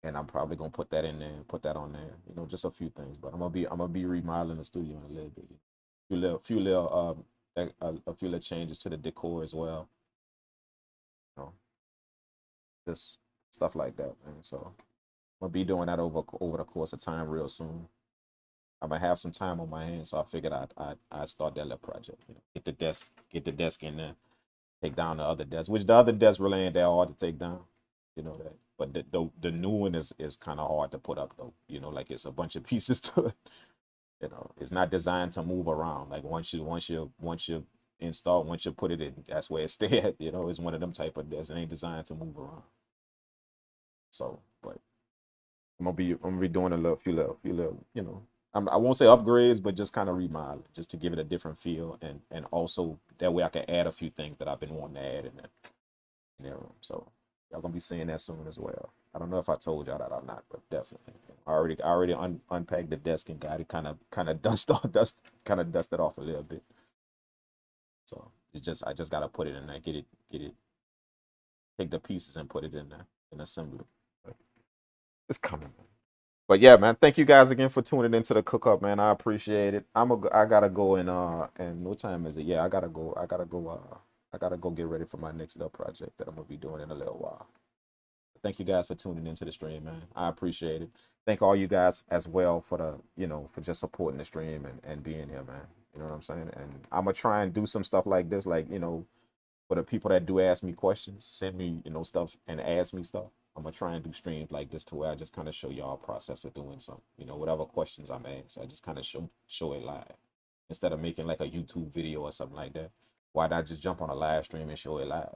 and I'm probably gonna put that in there and put that on there. Just a few things. But I'm gonna be remodeling the studio in a little bit. A few little changes to the decor as well. You know, just stuff like that, man. So I'm gonna be doing that over the course of time real soon. I'm gonna have some time on my hands, so I figured I'd start that little project. Get the desk in there, take down the other desk, which the other desk really ain't that hard to take down. That. But the new one is kind of hard to put up though. Like it's a bunch of pieces to it. It's not designed to move around. Like once you install, once you put it in, that's where it stays. It's one of them type of desks. It ain't designed to move around. So, but I'm gonna be doing a few little, I won't say upgrades, but just kind of remodel, just to give it a different feel, and also that way I can add a few things that I've been wanting to add in there. So y'all gonna be seeing that soon as well. I don't know if I told y'all that or not, but definitely. I already unpacked the desk and got it kind of dusted off a little bit. So I just gotta put it in there, get it, take the pieces and put it in there and assemble it. But it's coming. But yeah, man, thank you guys again for tuning into the cook up, man. I appreciate it. I gotta go and what time is it? Yeah, I gotta go I gotta go get ready for my next little project that I'm gonna be doing in a little while. Thank you guys for tuning into the stream, man. I appreciate it. Thank all you guys as well for the, for just supporting the stream and being here, man. You know what I'm saying? And I'm gonna try and do some stuff like this, like, for the people that do ask me questions, send me, stuff and ask me stuff. I'm gonna try and do streams like this to where I just kind of show y'all a process of doing something. Whatever questions I'm asked, I just kind of show it live instead of making like a YouTube video or something like that. Why not just jump on a live stream and show it live?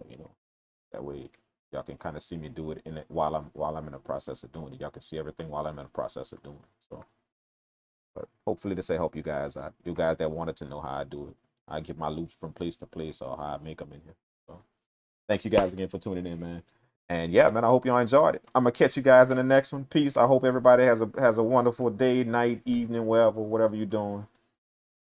That way y'all can kind of see me do it in it while I'm in the process of doing it. Y'all can see everything while I'm in the process of doing it. So, but hopefully this will help you guys out. You guys that wanted to know how I do it. I get my loops from place to place or how I make them in here. So thank you guys again for tuning in, man. And yeah, man, I hope y'all enjoyed it. I'm gonna catch you guys in the next one. Peace. I hope everybody has a wonderful day, night, evening, whatever you're doing.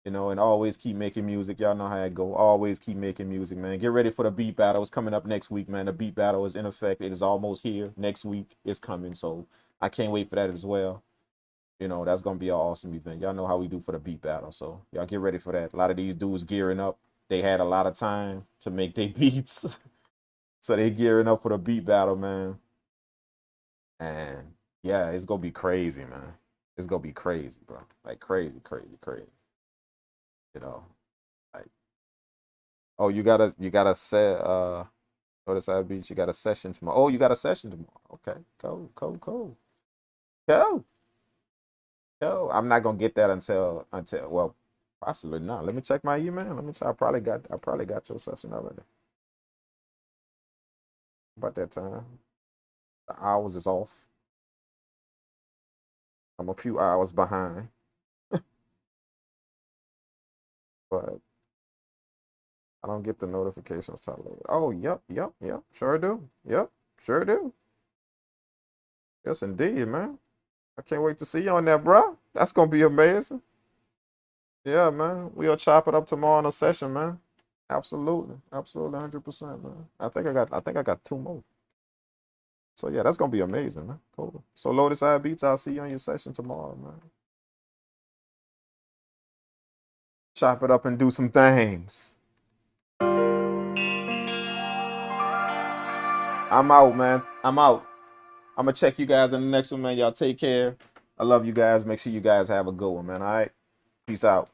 And always keep making music. Y'all know how it go. Always keep making music, man. Get ready for the beat battle. It's coming up next week, man. The beat battle is in effect. It is almost here. Next week is coming. So I can't wait for that as well. That's going to be an awesome event. Y'all know how we do for the beat battle. So y'all get ready for that. A lot of these dudes gearing up. They had a lot of time to make their beats. So they gearing up for the beat battle, man. And yeah, it's going to be crazy, man. It's going to be crazy, bro. Like crazy, crazy, crazy. Like, oh, you gotta set notice I beach, you got a session tomorrow. Oh, you got a session tomorrow. Okay, cool. Yo, I'm not gonna get that until well, possibly not. Let me check my email. Let me try. I probably got your session already. About that time. The hours is off. I'm a few hours behind. But I don't get the notifications till later. Oh, yep. Sure do. Yep, sure do. Yes, indeed, man. I can't wait to see you on that, bro. That's gonna be amazing. Yeah, man. We'll chop it up tomorrow in a session, man. Absolutely, 100%, man. I think I got 2 more. So yeah, that's gonna be amazing, man. Cool. So Lotus Eye Beats, I'll see you on your session tomorrow, man. Chop it up and do some things. I'm out, man. I'm out. I'm gonna check you guys in the next one, man. Y'all take care. I love you guys. Make sure you guys have a good one, man. All right. Peace out.